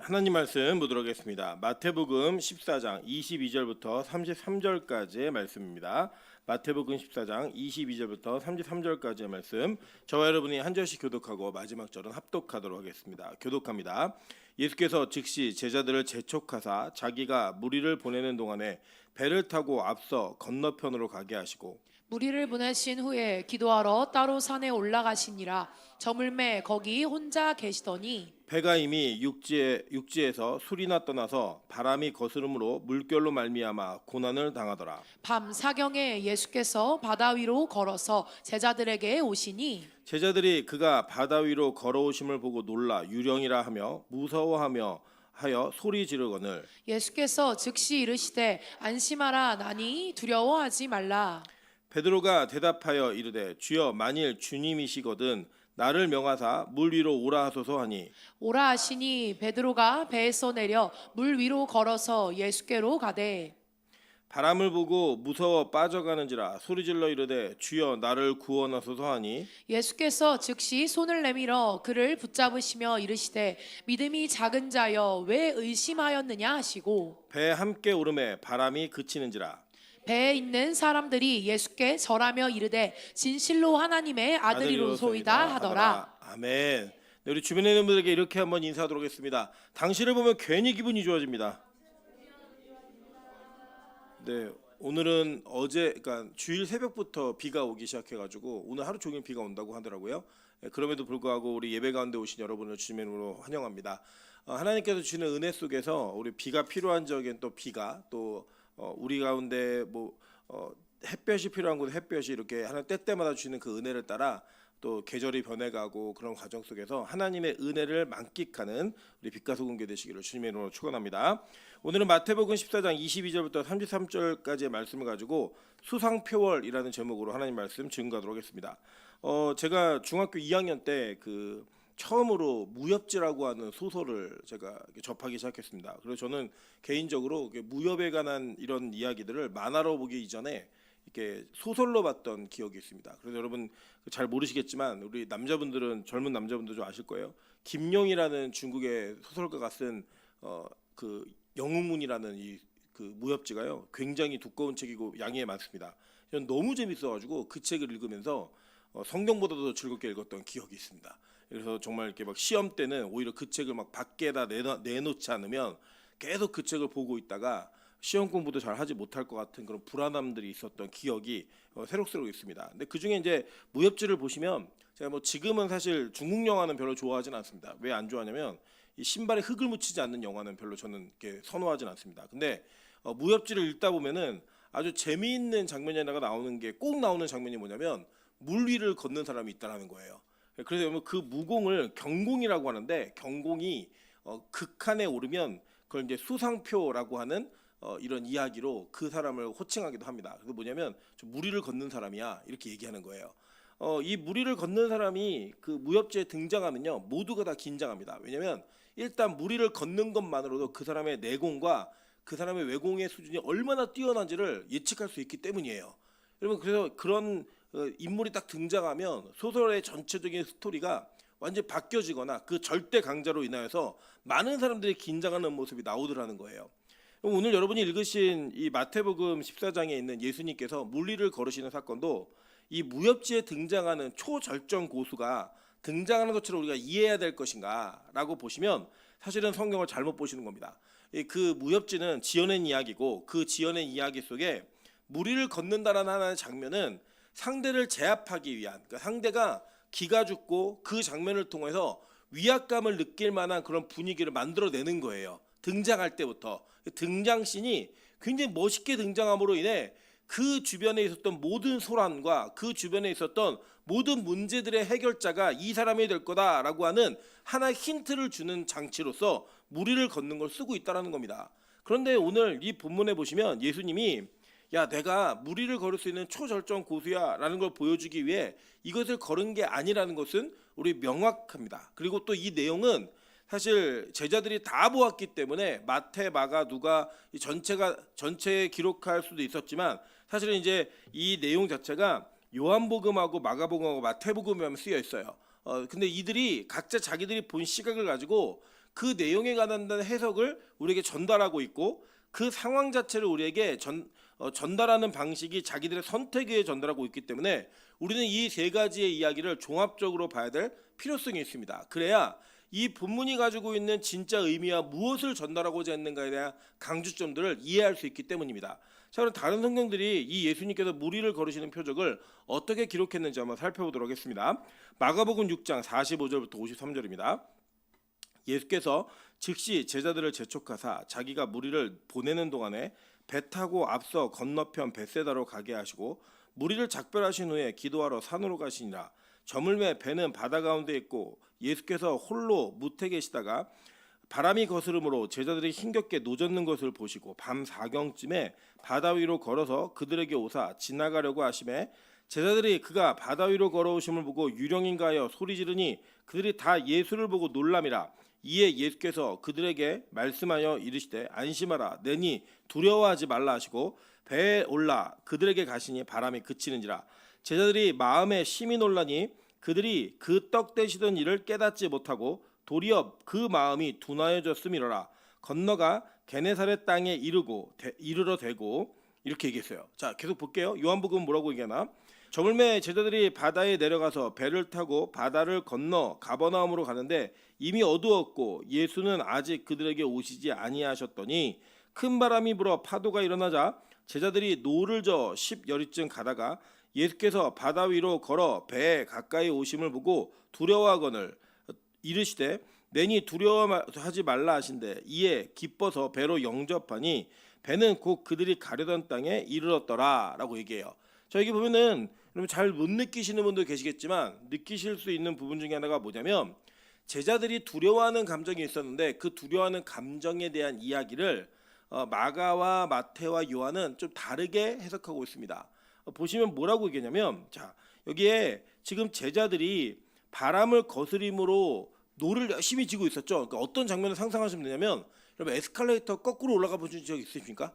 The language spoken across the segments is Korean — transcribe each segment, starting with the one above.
하나님 말씀 보도록 하겠습니다. 마태복음 14장 22절부터 33절까지의 말씀입니다. 마태복음 14장 22절부터 33절까지의 말씀, 저와 여러분이 한 절씩 교독하고 마지막 절은 합독하도록 하겠습니다. 교독합니다. 예수께서 즉시 제자들을 재촉하사 자기가 무리를 보내는 동안에 배를 타고 앞서 건너편으로 가게 하시고, 무리를 보내신 후에 기도하러 따로 산에 올라가시니라. 저물매 거기 혼자 계시더니 배가 이미 육지에서 술이나 떠나서 바람이 거스름으로 물결로 말미암아 고난을 당하더라. 밤 사경에 예수께서 바다 위로 걸어서 제자들에게 오시니 제자들이 그가 바다 위로 걸어오심을 보고 놀라 유령이라 하며 무서워하며 하여 소리 지르거늘, 예수께서 즉시 이르시되 안심하라 나니 두려워하지 말라. 베드로가 대답하여 이르되 주여, 만일 주님이시거든 나를 명하사 물 위로 오라 하소서 하니, 오라 하시니 베드로가 배에서 내려 물 위로 걸어서 예수께로 가되 바람을 보고 무서워 빠져가는지라 소리질러 이르되 주여 나를 구원하소서 하니, 예수께서 즉시 손을 내밀어 그를 붙잡으시며 이르시되 믿음이 작은 자여 왜 의심하였느냐 하시고 배에 함께 오름에 바람이 그치는지라. 배에 있는 사람들이 예수께 절하며 이르되 진실로 하나님의 아들이로소이다 하더라. 아멘. 네, 우리 주변에 있는 분들에게 이렇게 한번 인사하도록 하겠습니다. 당신을 보면 괜히 기분이 좋아집니다. 네, 오늘은 그러니까 주일 새벽부터 비가 오기 시작해가지고 오늘 하루 종일 비가 온다고 하더라고요. 그럼에도 불구하고 우리 예배 가운데 오신 여러분을 주님의 이름으로 환영합니다. 하나님께서 주시는 은혜 속에서 우리 비가 필요한 적엔 또 비가 또 우리 가운데 햇볕이 필요한 곳에 햇볕이 이렇게 하나님 때때마다 주시는 그 은혜를 따라 또 계절이 변해가고 그런 과정 속에서 하나님의 은혜를 만끽하는 우리 빛과 소금교 되시기를 주님의 이름으로 축원합니다. 오늘은 마태복음 14장 22절부터 33절까지의 말씀을 가지고 수상표월이라는 제목으로 하나님 말씀 증거하도록 하겠습니다. 제가 중학교 2학년 때 처음으로 무협지라고 하는 소설을 제가 접하기 시작했습니다. 그래서 저는 개인적으로 무협에 관한 이런 이야기들을 만화로 보기 이전에 이렇게 소설로 봤던 기억이 있습니다. 그래서 여러분 잘 모르시겠지만 우리 남자분들은, 젊은 남자분들 좀 아실 거예요. 김용이라는 중국의 소설가가 쓴 그 영웅문이라는 그 무협지가요, 굉장히 두꺼운 책이고 양이 많습니다. 저는 너무 재밌어가지고 그 책을 읽으면서 성경보다도 즐겁게 읽었던 기억이 있습니다. 그래서 정말 이렇게 막 시험 때는 오히려 그 책을 막 밖에다 내놓지 않으면 계속 그 책을 보고 있다가 시험 공부도 잘 하지 못할 것 같은 그런 불안함들이 있었던 기억이 새록새록 있습니다. 근데 그 중에 이제 무협지를 보시면 제가 지금은 사실 중국 영화는 별로 좋아하진 않습니다. 왜 안 좋아하냐면 이 신발에 흙을 묻히지 않는 영화는 별로 저는 이렇게 선호하진 않습니다. 근데 무협지를 읽다 보면은 아주 재미있는 장면이 하나가 나오는 게, 꼭 나오는 장면이 뭐냐면 물 위를 걷는 사람이 있다는 거예요. 그래서 그 무공을 경공이라고 하는데, 경공이 극한에 오르면 그걸 이제 수상표라고 하는 이런 이야기로 그 사람을 호칭하기도 합니다. 그래서 뭐냐면 저 무리를 걷는 사람이야 이렇게 얘기하는 거예요. 이 무리를 걷는 사람이 그 무협지에 등장하면요, 모두가 다 긴장합니다. 왜냐하면 일단 무리를 걷는 것만으로도 그 사람의 내공과 그 사람의 외공의 수준이 얼마나 뛰어난지를 예측할 수 있기 때문이에요. 여러분, 그래서 그런 인물이 딱 등장하면 소설의 전체적인 스토리가 완전히 바뀌어지거나 그 절대 강자로 인하여서 많은 사람들이 긴장하는 모습이 나오더라는 거예요. 오늘 여러분이 읽으신 이 마태복음 14장에 있는 예수님께서 물리를 걸으시는 사건도 이 무협지에 등장하는 초절정 고수가 등장하는 것처럼 우리가 이해해야 될 것인가 라고 보시면 사실은 성경을 잘못 보시는 겁니다. 그 무협지는 지어낸 이야기고, 그 지어낸 이야기 속에 무리를 걷는다라는 하나의 장면은 상대를 제압하기 위한, 그러니까 상대가 기가 죽고 그 장면을 통해서 위압감을 느낄 만한 그런 분위기를 만들어내는 거예요. 등장할 때부터 등장씬이 굉장히 멋있게 등장함으로 인해 그 주변에 있었던 모든 소란과 그 주변에 있었던 모든 문제들의 해결자가 이 사람이 될 거다라고 하는 하나의 힌트를 주는 장치로서 무리를 걷는 걸 쓰고 있다는 겁니다. 그런데 오늘 이 본문에 보시면 예수님이 야, 내가 무리를 걸을 수 있는 초절정 고수야 라는 걸 보여주기 위해 이것을 걸은 게 아니라는 것은 우리 명확합니다. 그리고 또 이 내용은 사실 제자들이 다 보았기 때문에 마태, 마가, 누가 이 전체에 기록할 수도 있었지만, 사실은 이제 이 내용 자체가 요한복음하고 마가복음하고 마태복음에만 쓰여 있어요. 근데 이들이 각자 자기들이 본 시각을 가지고 그 내용에 관한 해석을 우리에게 전달하고 있고 그 상황 자체를 우리에게 전달하는 방식이 자기들의 선택에 의해 전달하고 있기 때문에 우리는 이 세 가지의 이야기를 종합적으로 봐야 될 필요성이 있습니다. 그래야 이 본문이 가지고 있는 진짜 의미와 무엇을 전달하고자 했는가에 대한 강조점들을 이해할 수 있기 때문입니다. 자, 그럼 다른 성경들이 이 예수님께서 무리를 걸으시는 표적을 어떻게 기록했는지 한번 살펴보도록 하겠습니다. 마가복음 6장 45절부터 53절입니다. 예수께서 즉시 제자들을 재촉하사 자기가 무리를 보내는 동안에 배 타고 앞서 건너편 벳세다로 가게 하시고 무리를 작별하신 후에 기도하러 산으로 가시니라. 저물매 배는 바다 가운데 있고 예수께서 홀로 무태 계시다가 바람이 거스름으로 제자들이 힘겹게 노젓는 것을 보시고 밤 4경쯤에 바다 위로 걸어서 그들에게 오사 지나가려고 하심에 제자들이 그가 바다 위로 걸어오심을 보고 유령인가 하여 소리 지르니 그들이 다 예수를 보고 놀람이라. 이에 예수께서 그들에게 말씀하여 이르시되 안심하라 내니 두려워하지 말라 하시고 배에 올라 그들에게 가시니 바람이 그치는지라. 제자들이 마음에 심히 놀라니 그들이 그 떡 되시던 일을 깨닫지 못하고 도리어 그 마음이 둔하여졌음이로라. 건너가 게네사렛 땅에 이르러 대고 이렇게 얘기했어요. 자, 계속 볼게요. 요한복음 뭐라고 얘기하나? 저물매 제자들이 바다에 내려가서 배를 타고 바다를 건너 가버나움으로 가는데 이미 어두웠고 예수는 아직 그들에게 오시지 아니하셨더니 큰 바람이 불어 파도가 일어나자 제자들이 노를 저 10여리쯤 가다가 예수께서 바다 위로 걸어 배에 가까이 오심을 보고 두려워하거늘 이르시되 내니 두려워하지 말라 하신대. 이에 기뻐서 배로 영접하니 배는 곧 그들이 가려던 땅에 이르렀더라라고 얘기해요. 자, 여기 보면은 여러분 잘 못 느끼시는 분도 계시겠지만 느끼실 수 있는 부분 중에 하나가 뭐냐면 제자들이 두려워하는 감정이 있었는데 그 두려워하는 감정에 대한 이야기를 마가와 마태와 요한은 좀 다르게 해석하고 있습니다. 보시면 뭐라고 얘기하냐면 자, 여기에 지금 제자들이 바람을 거스림으로 노를 열심히 지고 있었죠. 그러니까 어떤 장면을 상상하시면 되냐면 여러분 에스컬레이터 거꾸로 올라가 보신 적 있으십니까?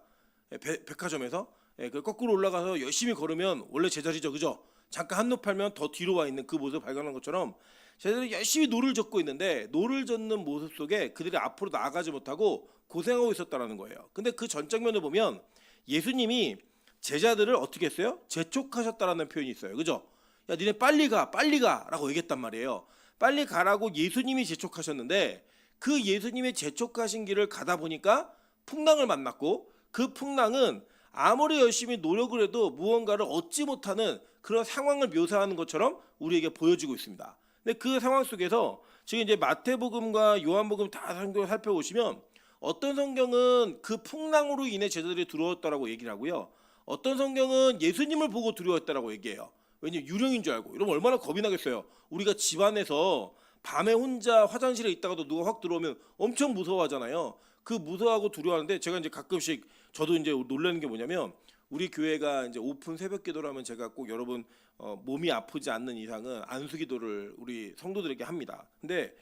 백화점에서 그 거꾸로 올라가서 열심히 걸으면 원래 제자리죠, 그죠? 잠깐 한눈 팔면 더 뒤로 와 있는 그 모습을 발견한 것처럼 제자들이 열심히 노를 젓고 있는데 노를 젓는 모습 속에 그들이 앞으로 나아가지 못하고 고생하고 있었다라는 거예요. 근데 그 전 장면을 보면 예수님이 제자들을 어떻게 했어요? 재촉하셨다라는 표현이 있어요, 그죠? 야, 니네 빨리 가라고 얘기했단 말이에요. 빨리 가라고 예수님이 재촉하셨는데 그 예수님이 재촉하신 길을 가다 보니까 풍랑을 만났고 그 풍랑은 아무리 열심히 노력을 해도 무언가를 얻지 못하는 그런 상황을 묘사하는 것처럼 우리에게 보여지고 있습니다. 근데 그 상황 속에서 지금 이제 마태복음과 요한복음 다 성경을 살펴보시면 어떤 성경은 그 풍랑으로 인해 제자들이 두려웠다라고 얘기를 하고요. 어떤 성경은 예수님을 보고 두려웠다라고 얘기해요. 왜냐면 유령인 줄 알고. 여러분 얼마나 겁이 나겠어요. 우리가 집안에서 밤에 혼자 화장실에 있다가도 누가 확 들어오면 엄청 무서워하잖아요. 그 무서워하고 두려워하는데 제가 이제 가끔씩 저도 이제 놀라는 게 뭐냐면 우리 교회가 이제 오픈 새벽 기도를 하면 제가 꼭 여러분 몸이 아프지 않는 이상은 안수 기도를 우리 성도들에게 합니다. 근데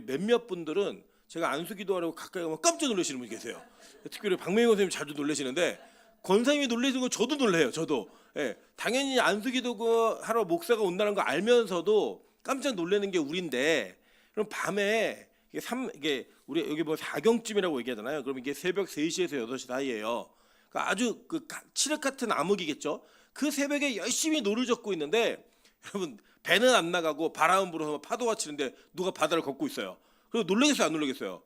몇몇 분들은 제가 안수 기도하려고 가까이 가면 깜짝 놀라시는 분이 계세요. 특별히 박명희 선생님 자주 놀라시는데 권사님이 놀라시는 건 저도 놀래요. 저도. 예, 당연히 안수 기도 하러 목사가 온다는 거 알면서도 깜짝 놀라는 게 우리인데 그럼 밤에 이게 우리 여기 뭐 4경쯤이라고 얘기하잖아요. 그럼 이게 새벽 3시에서 6시 사이예요. 그러니까 아주 그 칠흑 같은 암흑이겠죠. 그 새벽에 열심히 노를 젓고 있는데 여러분 배는 안 나가고 바람은 불어서 파도가 치는데 누가 바다를 걷고 있어요. 그리고 놀라겠어요, 안 놀라겠어요?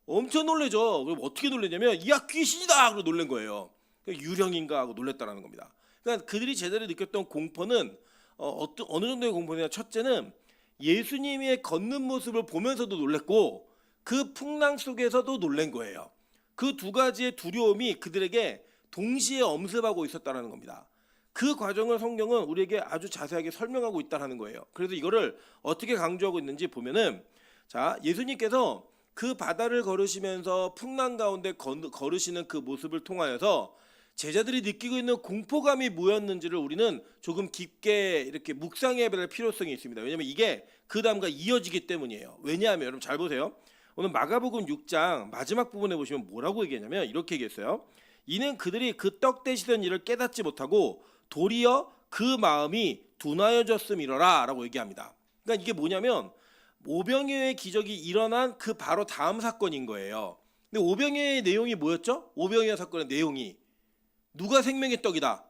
엄청 놀래죠. 그럼 어떻게 놀랐냐면 이야 귀신이다! 그러고 놀란 거예요. 유령인가 하고 놀랬다라는 겁니다. 그러니까 그들이 제대로 느꼈던 공포는 어느 정도의 공포냐? 첫째는 예수님의 걷는 모습을 보면서도 놀랬고 그 풍랑 속에서도 놀란 거예요. 그 두 가지의 두려움이 그들에게 동시에 엄습하고 있었다는 겁니다. 그 과정을 성경은 우리에게 아주 자세하게 설명하고 있다는 거예요. 그래서 이거를 어떻게 강조하고 있는지 보면은 자, 예수님께서 그 바다를 걸으시면서 풍랑 가운데 걸으시는 그 모습을 통하여서 제자들이 느끼고 있는 공포감이 뭐였는지를 우리는 조금 깊게 이렇게 묵상해야 될 필요성이 있습니다. 왜냐하면 이게 그 다음과 이어지기 때문이에요. 왜냐하면 여러분 잘 보세요. 오늘 마가복음 6장 마지막 부분에 보시면 뭐라고 얘기하냐면 이렇게 얘기했어요. 이는 그들이 그 떡 되시던 일을 깨닫지 못하고 도리어 그 마음이 둔하여졌음이로라 라고 얘기합니다. 그러니까 이게 뭐냐면 오병이어의 기적이 일어난 그 바로 다음 사건인 거예요. 근데 오병이어의 내용이 뭐였죠? 오병이어 사건의 내용이 누가 생명의 떡이다.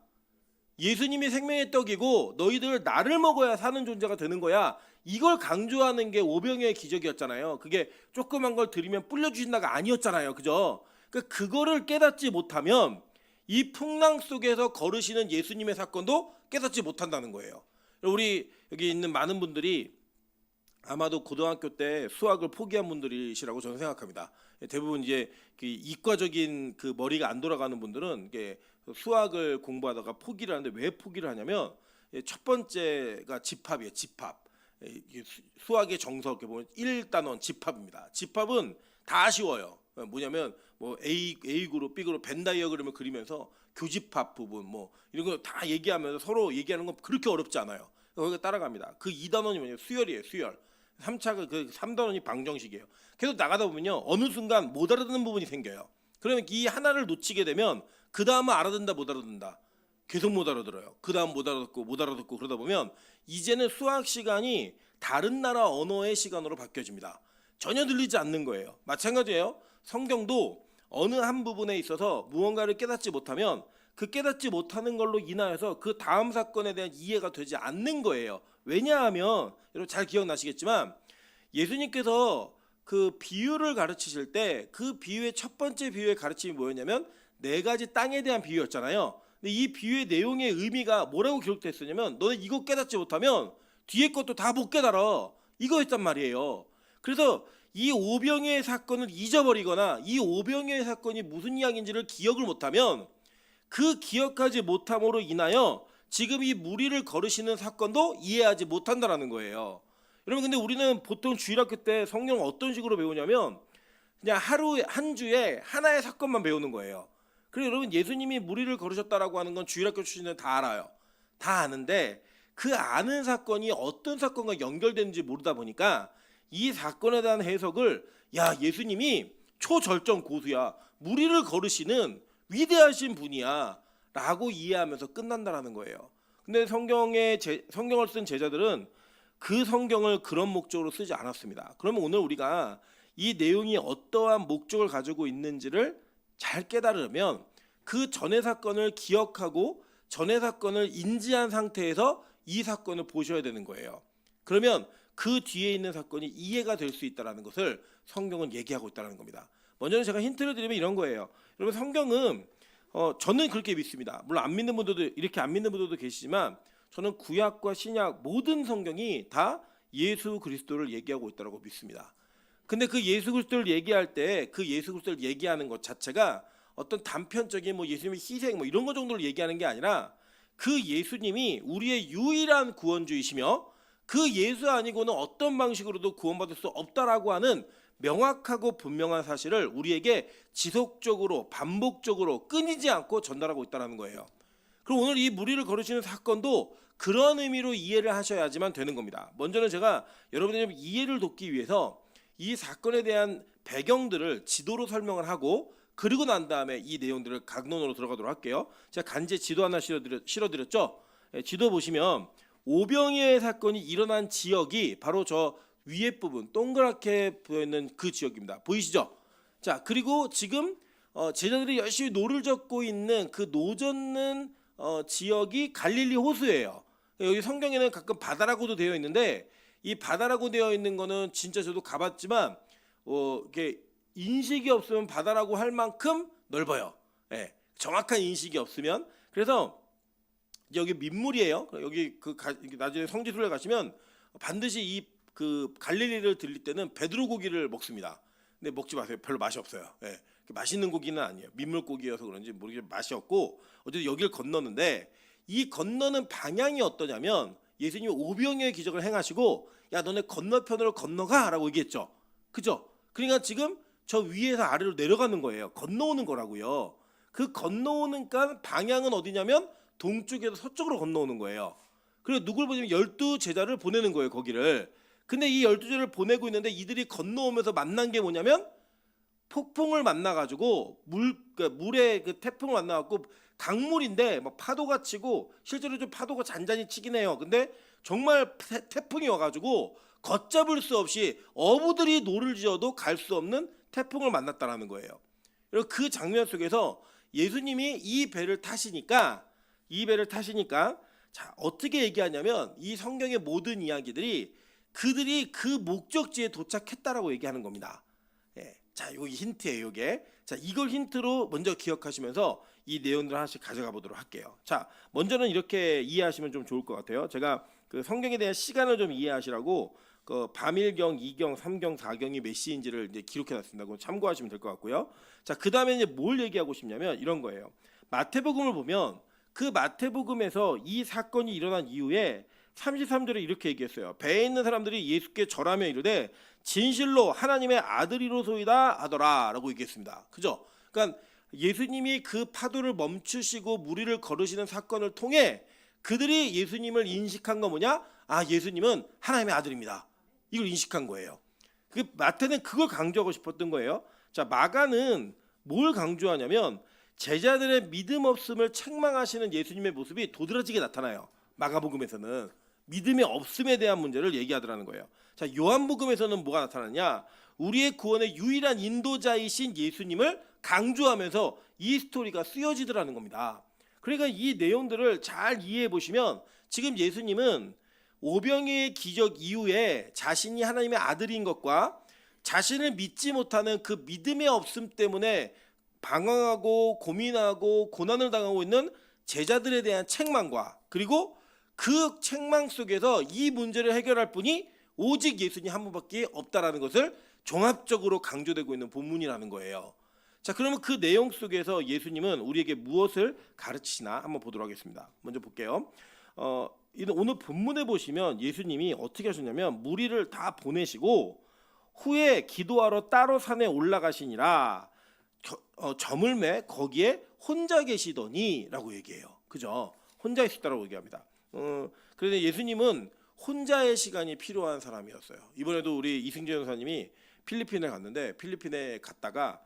예수님이 생명의 떡이고 너희들 나를 먹어야 사는 존재가 되는 거야. 이걸 강조하는 게 오병이어의 기적이었잖아요. 그게 조그만 걸 드리면 불려주신다가 아니었잖아요. 그죠? 그러니까 그거를 깨닫지 못하면 이 풍랑 속에서 걸으시는 예수님의 사건도 깨닫지 못한다는 거예요. 우리 여기 있는 많은 분들이 아마도 고등학교 때 수학을 포기한 분들이시라고 저는 생각합니다. 대부분 이제 그 이과적인 그 머리가 안 돌아가는 분들은 이게 수학을 공부하다가 포기를 하는데 왜 포기를 하냐면 첫 번째가 집합이에요. 집합. 수학의 정석 이렇게 보면 1단원 집합입니다. 집합은 다 아쉬워요. 뭐냐면 뭐 A 그룹, B 그룹 벤 다이어그램을 그리면서 교집합 부분 뭐 이런 거 다 얘기하면서 서로 얘기하는 건 그렇게 어렵지 않아요. 거기가 따라갑니다. 그 2단원이 뭐냐면 수열이에요. 수열. 3차가 그 3단원이 방정식이에요. 계속 나가다 보면요. 어느 순간 못 알아듣는 부분이 생겨요. 그러면 이 하나를 놓치게 되면 그 다음은 알아듣는다 못 알아듣는다. 계속 못 알아들어요. 그 다음 못 알아듣고 그러다 보면 이제는 수학 시간이 다른 나라 언어의 시간으로 바뀌어집니다. 전혀 들리지 않는 거예요. 마찬가지예요. 성경도 어느 한 부분에 있어서 무언가를 깨닫지 못하면 그 깨닫지 못하는 걸로 인하여서 그 다음 사건에 대한 이해가 되지 않는 거예요. 왜냐하면 여러분 잘 기억나시겠지만 예수님께서 그 비유를 가르치실 때 그 비유의 첫 번째 비유의 가르침이 뭐였냐면 4가지 땅에 대한 비유였잖아요. 근데 이 비유의 내용의 의미가 뭐라고 기록됐었냐면 너네 이거 깨닫지 못하면 뒤에 것도 다 못 깨달아. 이거였단 말이에요. 그래서 이 오병이어의 사건을 잊어버리거나 이 오병이어의 사건이 무슨 이야기인지를 기억을 못하면 그 기억하지 못함으로 인하여 지금 이 무리를 걸으시는 사건도 이해하지 못한다라는 거예요. 여러분 근데 우리는 보통 주일학교 때 성경 어떤 식으로 배우냐면 그냥 하루 한 주에 하나의 사건만 배우는 거예요. 그리고 여러분 예수님이 무리를 걸으셨다라고 하는 건 주일학교 출신은 다 알아요. 다 아는데 그 아는 사건이 어떤 사건과 연결되는지 모르다 보니까 이 사건에 대한 해석을 야 예수님이 초절정 고수야. 무리를 걸으시는 위대하신 분이야 라고 이해하면서 끝난다라는 거예요. 근데 성경을 쓴 제자들은 그 성경을 그런 목적으로 쓰지 않았습니다. 그러면 오늘 우리가 이 내용이 어떠한 목적을 가지고 있는지를 잘 깨달으면 그 전의 사건을 기억하고 전의 사건을 인지한 상태에서 이 사건을 보셔야 되는 거예요. 그러면 그 뒤에 있는 사건이 이해가 될 수 있다는 것을 성경은 얘기하고 있다는 겁니다. 먼저 제가 힌트를 드리면 이런 거예요. 여러분 성경은 저는 그렇게 믿습니다. 물론 안 믿는 분들도 이렇게 안 믿는 분들도 계시지만 저는 구약과 신약 모든 성경이 다 예수 그리스도를 얘기하고 있다고 믿습니다. 근데 그 예수 그리스도를 얘기할 때 그 예수 그리스도를 얘기하는 것 자체가 어떤 단편적인 뭐 예수님의 희생 뭐 이런 거 정도를 얘기하는 게 아니라 그 예수님이 우리의 유일한 구원주이시며 그 예수 아니고는 어떤 방식으로도 구원받을 수 없다라고 하는 명확하고 분명한 사실을 우리에게 지속적으로 반복적으로 끊이지 않고 전달하고 있다는 거예요. 그럼 오늘 이 무리를 걸으시는 사건도 그런 의미로 이해를 하셔야지만 되는 겁니다. 먼저는 제가 여러분의 이해를 돕기 위해서 이 사건에 대한 배경들을 지도로 설명을 하고 그리고 난 다음에 이 내용들을 각론으로 들어가도록 할게요. 제가 간제 지도 하나 실어드렸죠. 지도 보시면 오병이어의 사건이 일어난 지역이 바로 저 위에 부분 동그랗게 보여있는 그 지역입니다. 보이시죠? 자 그리고 지금 제자들이 열심히 노를 젓고 있는 그 노젓는 지역이 갈릴리 호수예요. 여기 성경에는 가끔 바다라고도 되어 있는데 이 바다라고 되어 있는 거는 진짜 저도 가봤지만 이렇게 인식이 없으면 바다라고 할 만큼 넓어요. 예, 정확한 인식이 없으면. 그래서 여기 민물이에요. 여기 나중에 성지순례 가시면 반드시 이 그 갈릴리를 들릴 때는 베드로 고기를 먹습니다. 근데 먹지 마세요. 별로 맛이 없어요. 예, 맛있는 고기는 아니에요. 민물 고기여서 그런지 모르겠지만 맛이 없고 어쨌든 여기를 건너는데 이 건너는 방향이 어떠냐면 예수님이 오병이어의 기적을 행하시고 야 너네 건너편으로 건너가라고 얘기했죠. 그죠? 그러니까 지금 저 위에서 아래로 내려가는 거예요. 건너오는 거라고요. 그 건너오는 방향은 어디냐면 동쪽에서 서쪽으로 건너오는 거예요. 그리고 누굴 보냐면 12제자를 보내는 거예요. 거기를. 근데 이 12제자를 보내고 있는데 이들이 건너오면서 만난 게 뭐냐면 폭풍을 만나가지고 물에 그 태풍을 만나갖고 강물인데 막 파도가 치고 실제로 좀 파도가 잔잔히 치긴 해요. 근데 정말 태풍이 와가지고 걷잡을 수 없이 어부들이 노를 지어도 갈 수 없는 태풍을 만났다라는 거예요. 그리고 그 장면 속에서 예수님이 이 배를 타시니까 자, 어떻게 얘기하냐면 이 성경의 모든 이야기들이 그들이 그 목적지에 도착했다라고 얘기하는 겁니다. 예. 자, 여기 힌트예요, 이게. 자, 이걸 힌트로 먼저 기억하시면서 이 내용들을 하나씩 가져가 보도록 할게요. 자, 먼저는 이렇게 이해하시면 좀 좋을 것 같아요. 제가 그 성경에 대한 시간을 좀 이해하시라고 그 밤일경, 2경, 3경, 4경이 몇 시인지를 이제 기록해 놨습니다. 그거 참고하시면 될 것 같고요. 자, 그다음에 이제 뭘 얘기하고 싶냐면 이런 거예요. 마태복음을 보면 그 마태복음에서 이 사건이 일어난 이후에 33절에 이렇게 얘기했어요. 배에 있는 사람들이 예수께 절하며 이르되 진실로 하나님의 아들이로소이다 하더라라고 얘기했습니다. 그죠? 그러니까 예수님이 그 파도를 멈추시고 물 위를 걸으시는 사건을 통해 그들이 예수님을 인식한 건 뭐냐? 아, 예수님은 하나님의 아들입니다. 이걸 인식한 거예요. 그 마태는 그걸 강조하고 싶었던 거예요. 자, 마가는 뭘 강조하냐면 제자들의 믿음 없음을 책망하시는 예수님의 모습이 도드라지게 나타나요. 마가복음에서는 믿음의 없음에 대한 문제를 얘기하더라는 거예요. 자, 요한복음에서는 뭐가 나타나냐? 우리의 구원의 유일한 인도자이신 예수님을 강조하면서 이 스토리가 쓰여지더라는 겁니다. 그러니까 이 내용들을 잘 이해해 보시면 지금 예수님은 오병이의 기적 이후에 자신이 하나님의 아들인 것과 자신을 믿지 못하는 그 믿음의 없음 때문에 방황하고 고민하고 고난을 당하고 있는 제자들에 대한 책망과 그리고 그 책망 속에서 이 문제를 해결할 분이 오직 예수님 한 분밖에 없다라는 것을 종합적으로 강조되고 있는 본문이라는 거예요. 자, 그러면 그 내용 속에서 예수님은 우리에게 무엇을 가르치시나 한번 보도록 하겠습니다. 먼저 볼게요. 오늘 본문에 보시면 예수님이 어떻게 하셨냐면 무리를 다 보내시고 후에 기도하러 따로 산에 올라가시니라 저물매 거기에 혼자 계시더니라고 얘기해요. 그죠? 혼자 있었다라고 얘기합니다. 그런데 예수님은 혼자의 시간이 필요한 사람이었어요. 이번에도 우리 이승재 전사님이 필리핀에 갔는데 필리핀에 갔다가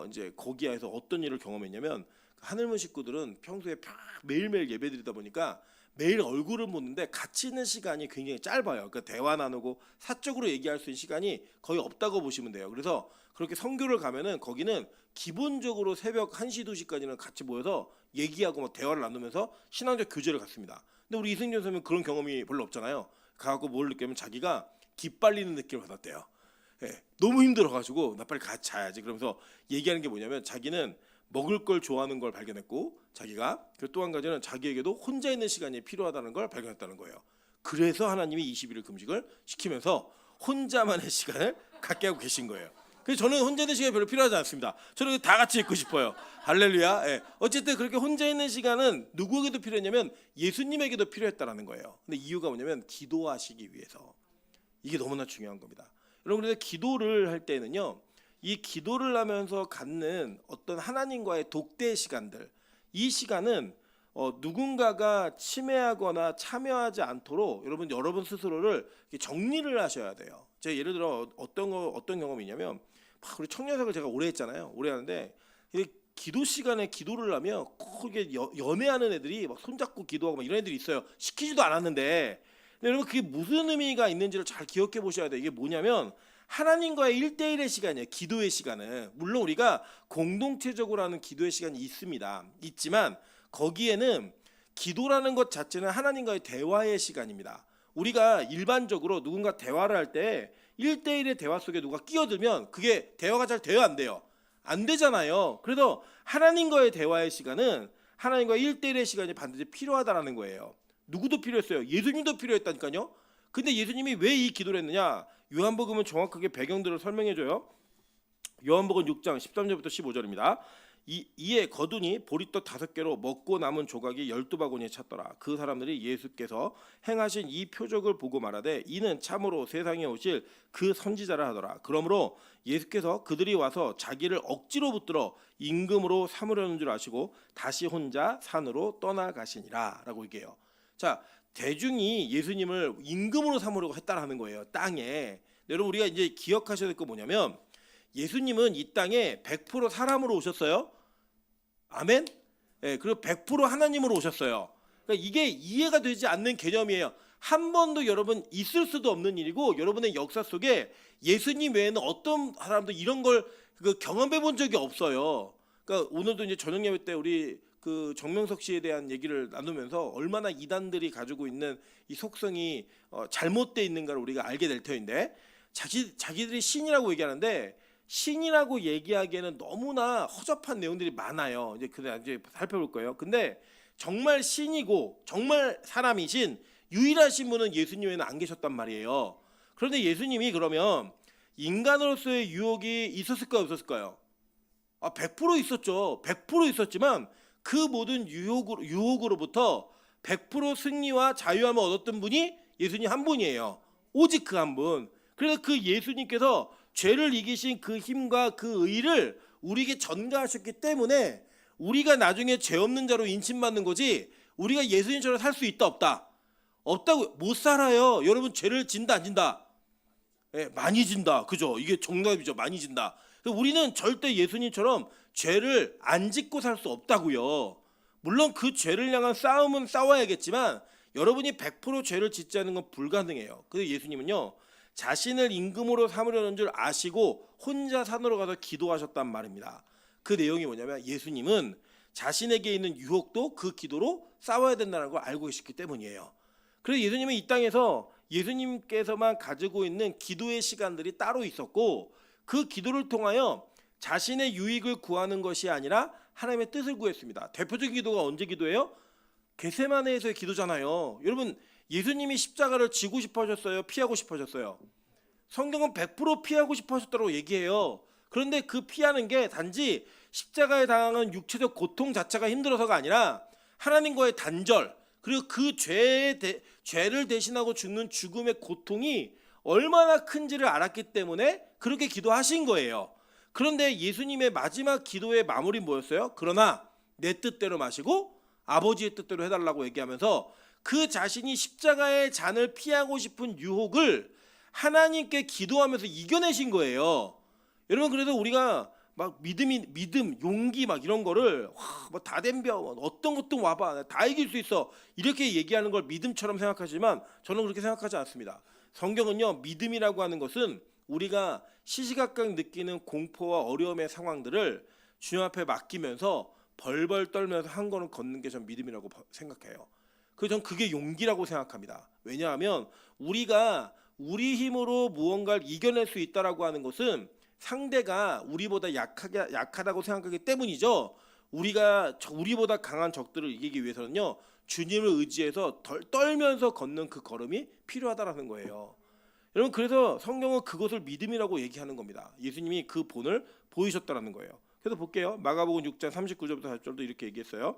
이제 거기에서 어떤 일을 경험했냐면 하늘문 식구들은 평소에 매일매일 예배드리다 보니까 매일 얼굴을 보는데 같이 있는 시간이 굉장히 짧아요. 그러니까 대화 나누고 사적으로 얘기할 수 있는 시간이 거의 없다고 보시면 돼요. 그래서 그렇게 선교를 가면은 거기는 기본적으로 새벽 1시, 2시까지는 같이 모여서 얘기하고 막 대화를 나누면서 신앙적 교제를 갖습니다. 근데 우리 이승준 선생님은 그런 경험이 별로 없잖아요. 가갖고 뭘 느끼면 자기가 기빨리는 느낌을 받았대요. 예, 너무 힘들어가지고 나 빨리 자야지. 그러면서 얘기하는 게 뭐냐면 자기는 먹을 걸 좋아하는 걸 발견했고 자기가 또 한 가지는 자기에게도 혼자 있는 시간이 필요하다는 걸 발견했다는 거예요. 그래서 하나님이 21일 금식을 시키면서 혼자만의 시간을 갖게 하고 계신 거예요. 그래서 저는 혼자 있는 시간이 별로 필요하지 않습니다. 저는 다 같이 있고 싶어요. 할렐루야. 예. 어쨌든 그렇게 혼자 있는 시간은 누구에게도 필요했냐면 예수님에게도 필요했다라는 거예요. 근데 이유가 뭐냐면 기도하시기 위해서. 이게 너무나 중요한 겁니다. 여러분, 그래서 기도를 할 때는요, 이 기도를 하면서 갖는 어떤 하나님과의 독대 시간들, 이 시간은 누군가가 침해하거나 참여하지 않도록 여러분 스스로를 정리를 하셔야 돼요. 제가 예를 들어 어떤 경험이냐면 우리 청년석을 제가 오래 했잖아요. 오래 하는데 기도 시간에 기도를 하면 꼭 이게 연애하는 애들이 막 손잡고 기도하고 막 이런 애들이 있어요. 시키지도 않았는데. 근데 여러분 그게 무슨 의미가 있는지를 잘 기억해 보셔야 돼요. 이게 뭐냐면 하나님과의 1대1의 시간이에요. 기도의 시간은. 물론 우리가 공동체적으로 하는 기도의 시간이 있지만 거기에는 기도라는 것 자체는 하나님과의 대화의 시간입니다. 우리가 일반적으로 누군가 대화를 할 때 1대1의 대화 속에 누가 끼어들면 그게 대화가 잘 돼요, 안 돼요? 안 되잖아요. 그래서 하나님과의 대화의 시간은 하나님과의 1대1의 시간이 반드시 필요하다라는 거예요. 누구도 필요했어요. 예수님도 필요했다니까요. 근데 예수님이 왜 이 기도를 했느냐? 요한복음은 정확하게 배경들을 설명해줘요. 요한복음 6장 13절부터 15절입니다. 이에 거두니 보리떡 5개로 먹고 남은 조각이 12바구니에 찼더라. 그 사람들이 예수께서 행하신 이 표적을 보고 말하되 이는 참으로 세상에 오실 그 선지자라 하더라. 그러므로 예수께서 그들이 와서 자기를 억지로 붙들어 임금으로 삼으려는 줄 아시고 다시 혼자 산으로 떠나가시니라 라고 얘기해요. 자, 대중이 예수님을 임금으로 삼으려고 했다라는 거예요. 땅에. 여러분 우리가 이제 기억하셔야 될 거 뭐냐면 예수님은 이 땅에 100% 사람으로 오셨어요. 아멘. 예, 그리고 100% 하나님으로 오셨어요. 그러니까 이게 이해가 되지 않는 개념이에요. 한 번도 여러분 있을 수도 없는 일이고 여러분의 역사 속에 예수님 외에는 어떤 사람도 이런 걸 경험해 본 적이 없어요. 그러니까 오늘도 이제 저녁 예배 때 우리 그 정명석 씨에 대한 얘기를 나누면서 얼마나 이단들이 가지고 있는 이 속성이 잘못되어 있는가를 우리가 알게 될 터인데 자기들이 신이라고 얘기하는데 신이라고 얘기하기에는 너무나 허접한 내용들이 많아요. 이제 그냥 이제 살펴볼 거예요. 근데 정말 신이고 정말 사람이신 유일하신 분은 예수님에는 안 계셨단 말이에요. 그런데 예수님이 그러면 인간으로서의 유혹이 있었을까요, 없었을까요? 100% 있었죠. 100% 있었지만 그 모든 유혹으로부터 100% 승리와 자유함을 얻었던 분이 예수님 한 분이에요. 오직 그 한 분. 그래서 그 예수님께서 죄를 이기신 그 힘과 그 의를 우리에게 전가하셨기 때문에 우리가 나중에 죄 없는 자로 인침받는 거지 우리가 예수님처럼 살 수 있다 없다? 없다고. 못 살아요. 여러분 죄를 진다 안 진다? 예, 많이 진다. 그죠? 이게 정답이죠. 많이 진다. 우리는 절대 예수님처럼 죄를 안 짓고 살 수 없다고요. 물론 그 죄를 향한 싸움은 싸워야겠지만 여러분이 100% 죄를 짓지 않는 건 불가능해요. 그래서 예수님은요. 자신을 임금으로 삼으려는 줄 아시고 혼자 산으로 가서 기도하셨단 말입니다. 그 내용이 뭐냐면 예수님은 자신에게 있는 유혹도 그 기도로 싸워야 된다는 걸 알고 계셨기 때문이에요. 그래서 예수님은 이 땅에서 예수님께서만 가지고 있는 기도의 시간들이 따로 있었고 그 기도를 통하여 자신의 유익을 구하는 것이 아니라 하나님의 뜻을 구했습니다. 대표적인 기도가 언제 기도예요? 겟세마네에서의 기도잖아요. 여러분 예수님이 십자가를 지고 싶어 하셨어요? 피하고 싶어 하셨어요? 성경은 100% 피하고 싶어 하셨다고 얘기해요. 그런데 그 피하는 게 단지 십자가에 당하는 육체적 고통 자체가 힘들어서가 아니라 하나님과의 단절 그리고 그 죄를 대신하고 죽는 죽음의 고통이 얼마나 큰지를 알았기 때문에 그렇게 기도하신 거예요. 그런데 예수님의 마지막 기도의 마무리 뭐였어요? 그러나 내 뜻대로 마시고 아버지의 뜻대로 해달라고 얘기하면서 그 자신이 십자가의 잔을 피하고 싶은 유혹을 하나님께 기도하면서 이겨내신 거예요. 여러분 그래서 우리가 막 믿음, 용기 막 이런 거를 다 덤벼 어떤 것도 와봐 다 이길 수 있어 이렇게 얘기하는 걸 믿음처럼 생각하지만 저는 그렇게 생각하지 않습니다. 성경은요 믿음이라고 하는 것은 우리가 시시각각 느끼는 공포와 어려움의 상황들을 주님 앞에 맡기면서 벌벌 떨면서 한 걸음 걷는 게 전 믿음이라고 생각해요. 그래서 전 그게 용기라고 생각합니다. 왜냐하면 우리가 우리 힘으로 무언가를 이겨낼 수 있다라고 하는 것은 상대가 우리보다 약하다고 생각하기 때문이죠. 우리보다 강한 적들을 이기기 위해서는요 주님을 의지해서 떨면서 걷는 그 걸음이 필요하다라는 거예요. 여러분 그래서 성경은 그것을 믿음이라고 얘기하는 겁니다. 예수님이 그 본을 보이셨다라는 거예요. 그래서 볼게요. 마가복음 6장 39절부터 40절도 이렇게 얘기했어요.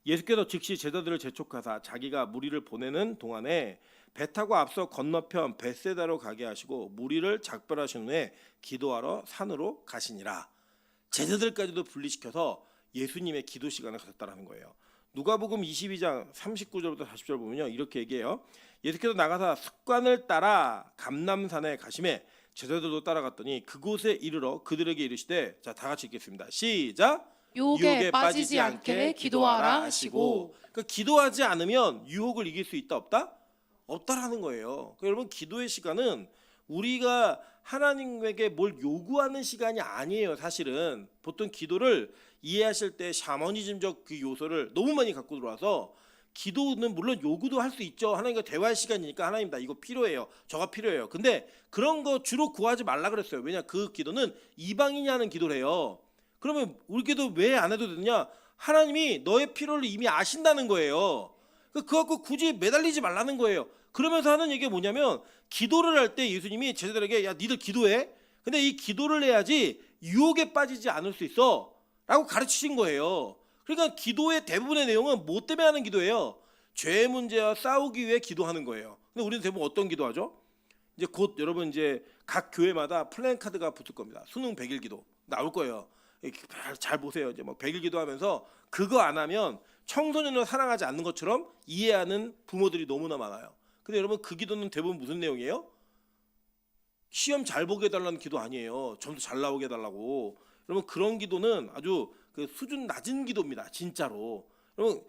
예수께서 즉시 제자들을 재촉하사 자기가 무리를 보내는 동안에 배 타고 앞서 건너편 벳세다로 가게 하시고 무리를 작별하신 후에 기도하러 산으로 가시니라. 제자들까지도 분리시켜서 예수님의 기도 시간을 가졌다라는 거예요. 누가복음 22장 39절부터 40절 보면요 이렇게 얘기해요. 예수께서 나가사 습관을 따라 감람산에 가심에 제자들도 따라갔더니 그곳에 이르러 그들에게 이르시되 자 다 같이 읽겠습니다. 시작. 유혹에 빠지지 않게 기도하라 하시고. 그러니까 기도하지 않으면 유혹을 이길 수 있다 없다? 없다라는 거예요. 그러니까 여러분 기도의 시간은 우리가 하나님에게 뭘 요구하는 시간이 아니에요. 사실은 보통 기도를 이해하실 때 샤머니즘적 그 요소를 너무 많이 갖고 들어와서 기도는 물론 요구도 할 수 있죠. 하나님과 대화할 시간이니까 하나님 나 이거 필요해요. 저가 필요해요. 근데 그런 거 주로 구하지 말라 그랬어요. 왜냐 그 기도는 이방인이 하는 기도를 해요. 그러면 우리 기도 왜 안 해도 되느냐? 하나님이 너의 필요를 이미 아신다는 거예요. 그거 갖고 굳이 매달리지 말라는 거예요. 그러면서 하는 얘기가 뭐냐면 기도를 할 때 예수님이 제자들에게 야 니들 기도해. 근데 이 기도를 해야지 유혹에 빠지지 않을 수 있어 라고 가르치신 거예요. 그러니까 기도의 대부분의 내용은 뭐 때문에 하는 기도예요? 죄의 문제와 싸우기 위해 기도하는 거예요. 근데 우리는 대부분 어떤 기도하죠? 이제 곧 여러분 이제 각 교회마다 플랜카드가 붙을 겁니다. 수능 100일 기도 나올 거예요. 잘 보세요. 이제 뭐 100일 기도하면서 그거 안 하면 청소년을 사랑하지 않는 것처럼 이해하는 부모들이 너무나 많아요. 근데 여러분 그 기도는 대부분 무슨 내용이에요? 시험 잘 보게 해달라는 기도 아니에요. 점수 잘 나오게 해달라고. 여러분 그런 기도는 아주 그 수준 낮은 기도입니다. 진짜로. 여러분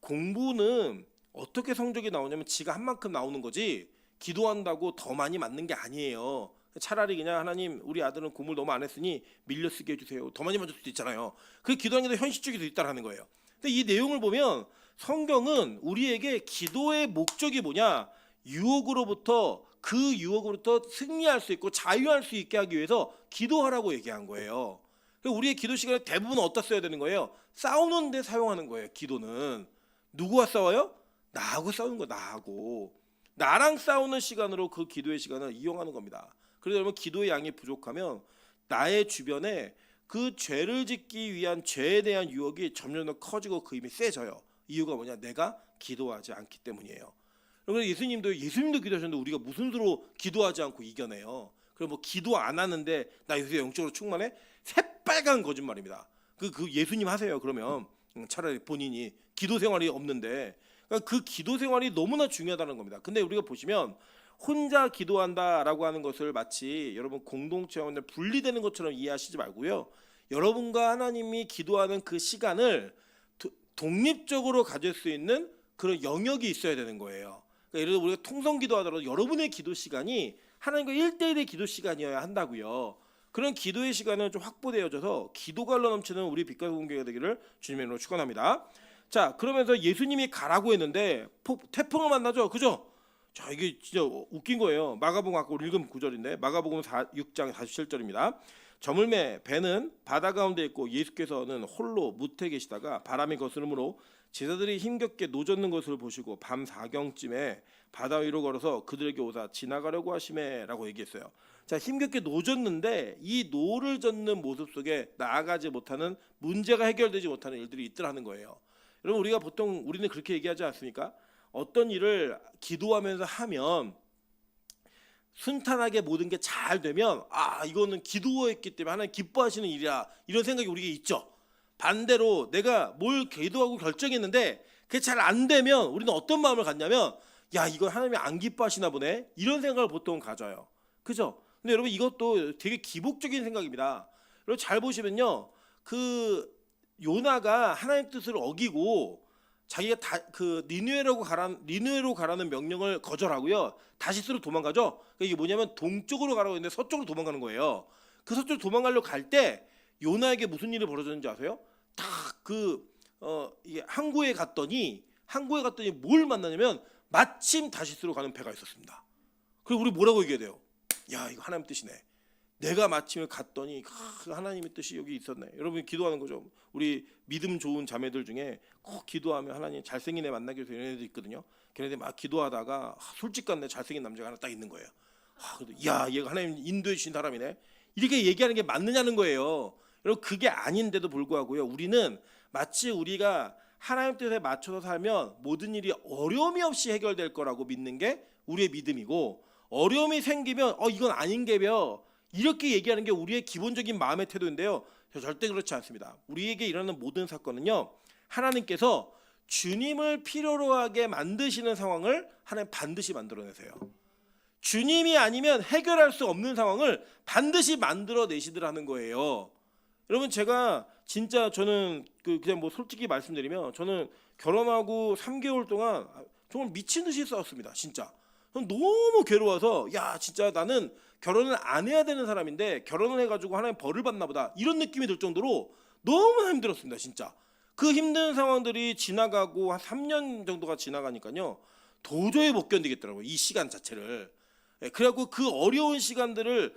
공부는 어떻게 성적이 나오냐면 지가 한 만큼 나오는 거지 기도한다고 더 많이 맞는 게 아니에요. 차라리 그냥 하나님 우리 아들은 공부를 너무 안 했으니 밀려 쓰게 해주세요. 더 많이 맞을 수도 있잖아요. 그 기도하는 게 더 현실적일 수도 있다는 거예요. 근데 이 내용을 보면 성경은 우리에게 기도의 목적이 뭐냐, 유혹으로부터 그 유혹으로부터 승리할 수 있고 자유할 수 있게 하기 위해서 기도하라고 얘기한 거예요. 우리의 기도 시간에 대부분 어디다 써야 되는 거예요? 싸우는 데 사용하는 거예요. 기도는 누구와 싸워요? 나하고 싸우는 거, 나하고. 나랑 싸우는 시간으로 그 기도의 시간을 이용하는 겁니다. 그래서 여러분 기도의 양이 부족하면 나의 주변에 그 죄를 짓기 위한 죄에 대한 유혹이 점점 더 커지고 그 힘이 세져요. 이유가 뭐냐? 내가 기도하지 않기 때문이에요. 그래서 예수님도 기도하셨는데 우리가 무슨 수로 기도하지 않고 이겨내요? 그럼 뭐 기도 안 하는데 나 요새 영적으로 충만해? 새빨간 거짓말입니다. 그 예수님 하세요. 그러면 차라리 본인이 기도 생활이 없는데, 그러니까 그 기도 생활이 너무나 중요하다는 겁니다. 근데 우리가 보시면 혼자 기도한다라고 하는 것을 마치 여러분 공동체와 분리되는 것처럼 이해하시지 말고요. 여러분과 하나님이 기도하는 그 시간을 독립적으로 가질 수 있는 그런 영역이 있어야 되는 거예요. 그러니까 예를 들어 우리가 통성 기도하더라도 여러분의 기도 시간이 하나님과 1대1의 기도 시간이어야 한다고요. 그런 기도의 시간은 좀 확보되어져서 기도가 흘러 넘치는 우리 빛과 공개가 되기를 주님의 이름으로 축원합니다. 자, 그러면서 예수님이 가라고 했는데 태풍을 만나죠, 그죠? 자, 이게 진짜 웃긴 거예요. 마가복음 아까 우리 읽은 구절인데 마가복음 6장 47절입니다. 저물매 배는 바다 가운데 있고 예수께서는 홀로 무태 계시다가 바람이 거스름으로 제자들이 힘겹게 노젓는 것을 보시고 밤 4경쯤에 바다 위로 걸어서 그들에게 오사 지나가려고 하시매라고 얘기했어요. 자, 힘겹게 노젓는데 이 노를 젓는 모습 속에 나아가지 못하는, 문제가 해결되지 못하는 일들이 있더라는 거예요. 여러분 우리가 보통 우리는 그렇게 얘기하지 않습니까? 어떤 일을 기도하면서 하면 순탄하게 모든 게 잘 되면 이거는 기도했기 때문에 하나님 기뻐하시는 일이야, 이런 생각이 우리에게 있죠. 반대로 내가 뭘 기도하고 결정했는데 그게 잘 안 되면 우리는 어떤 마음을 갖냐면 야, 이거 하나님이 안 기뻐하시나 보네, 이런 생각을 보통 가져요. 그죠? 근데 여러분 이것도 되게 기복적인 생각입니다. 여러분 잘 보시면요, 그 요나가 하나님 뜻을 어기고 자기가 그 니느웨로 가라는 명령을 거절하고요, 다시스로 도망가죠. 그러니까 이게 뭐냐면 동쪽으로 가라고 했는데 서쪽으로 도망가는 거예요. 그 서쪽으로 도망가려고 갈 때 요나에게 무슨 일이 벌어졌는지 아세요? 이게 항구에 갔더니 뭘 만나냐면 마침 다시스로 가는 배가 있었습니다. 그리고 우리 뭐라고 얘기해야 돼요? 야, 이거 하나님 뜻이네. 내가 마침에 갔더니 하나님의 뜻이 여기 있었네. 여러분 기도하는 거죠. 우리 믿음 좋은 자매들 중에 꼭 기도하면 하나님 잘생긴 애 만나게 해서 이런 애들 있거든요. 걔네들 막 기도하다가 솔직한 잘생긴 남자가 하나 딱 있는 거예요. 야, 얘가 하나님 인도해 주신 사람이네, 이렇게 얘기하는 게 맞느냐는 거예요. 여러분 그게 아닌데도 불구하고요, 우리는 마치 우리가 하나님 뜻에 맞춰서 살면 모든 일이 어려움이 없이 해결될 거라고 믿는 게 우리의 믿음이고, 어려움이 생기면 이건 아닌 게벼, 이렇게 얘기하는 게 우리의 기본적인 마음의 태도인데요. 절대 그렇지 않습니다. 우리에게 일어나는 모든 사건은요, 하나님께서 주님을 필요로 하게 만드시는 상황을 하나님 반드시 만들어내세요. 주님이 아니면 해결할 수 없는 상황을 반드시 만들어내시더라는 거예요. 여러분 제가 진짜 저는 그냥 뭐 솔직히 말씀드리면 저는 결혼하고 3개월 동안 정말 미친 듯이 싸웠습니다. 진짜 너무 괴로워서 야, 진짜 나는 결혼을 안 해야 되는 사람인데 결혼을 해가지고 하나님 벌을 받나 보다, 이런 느낌이 들 정도로 너무 힘들었습니다. 진짜 그 힘든 상황들이 지나가고 한 3년 정도가 지나가니까요, 도저히 못 견디겠더라고요, 이 시간 자체를. 그래갖고 그 어려운 시간들을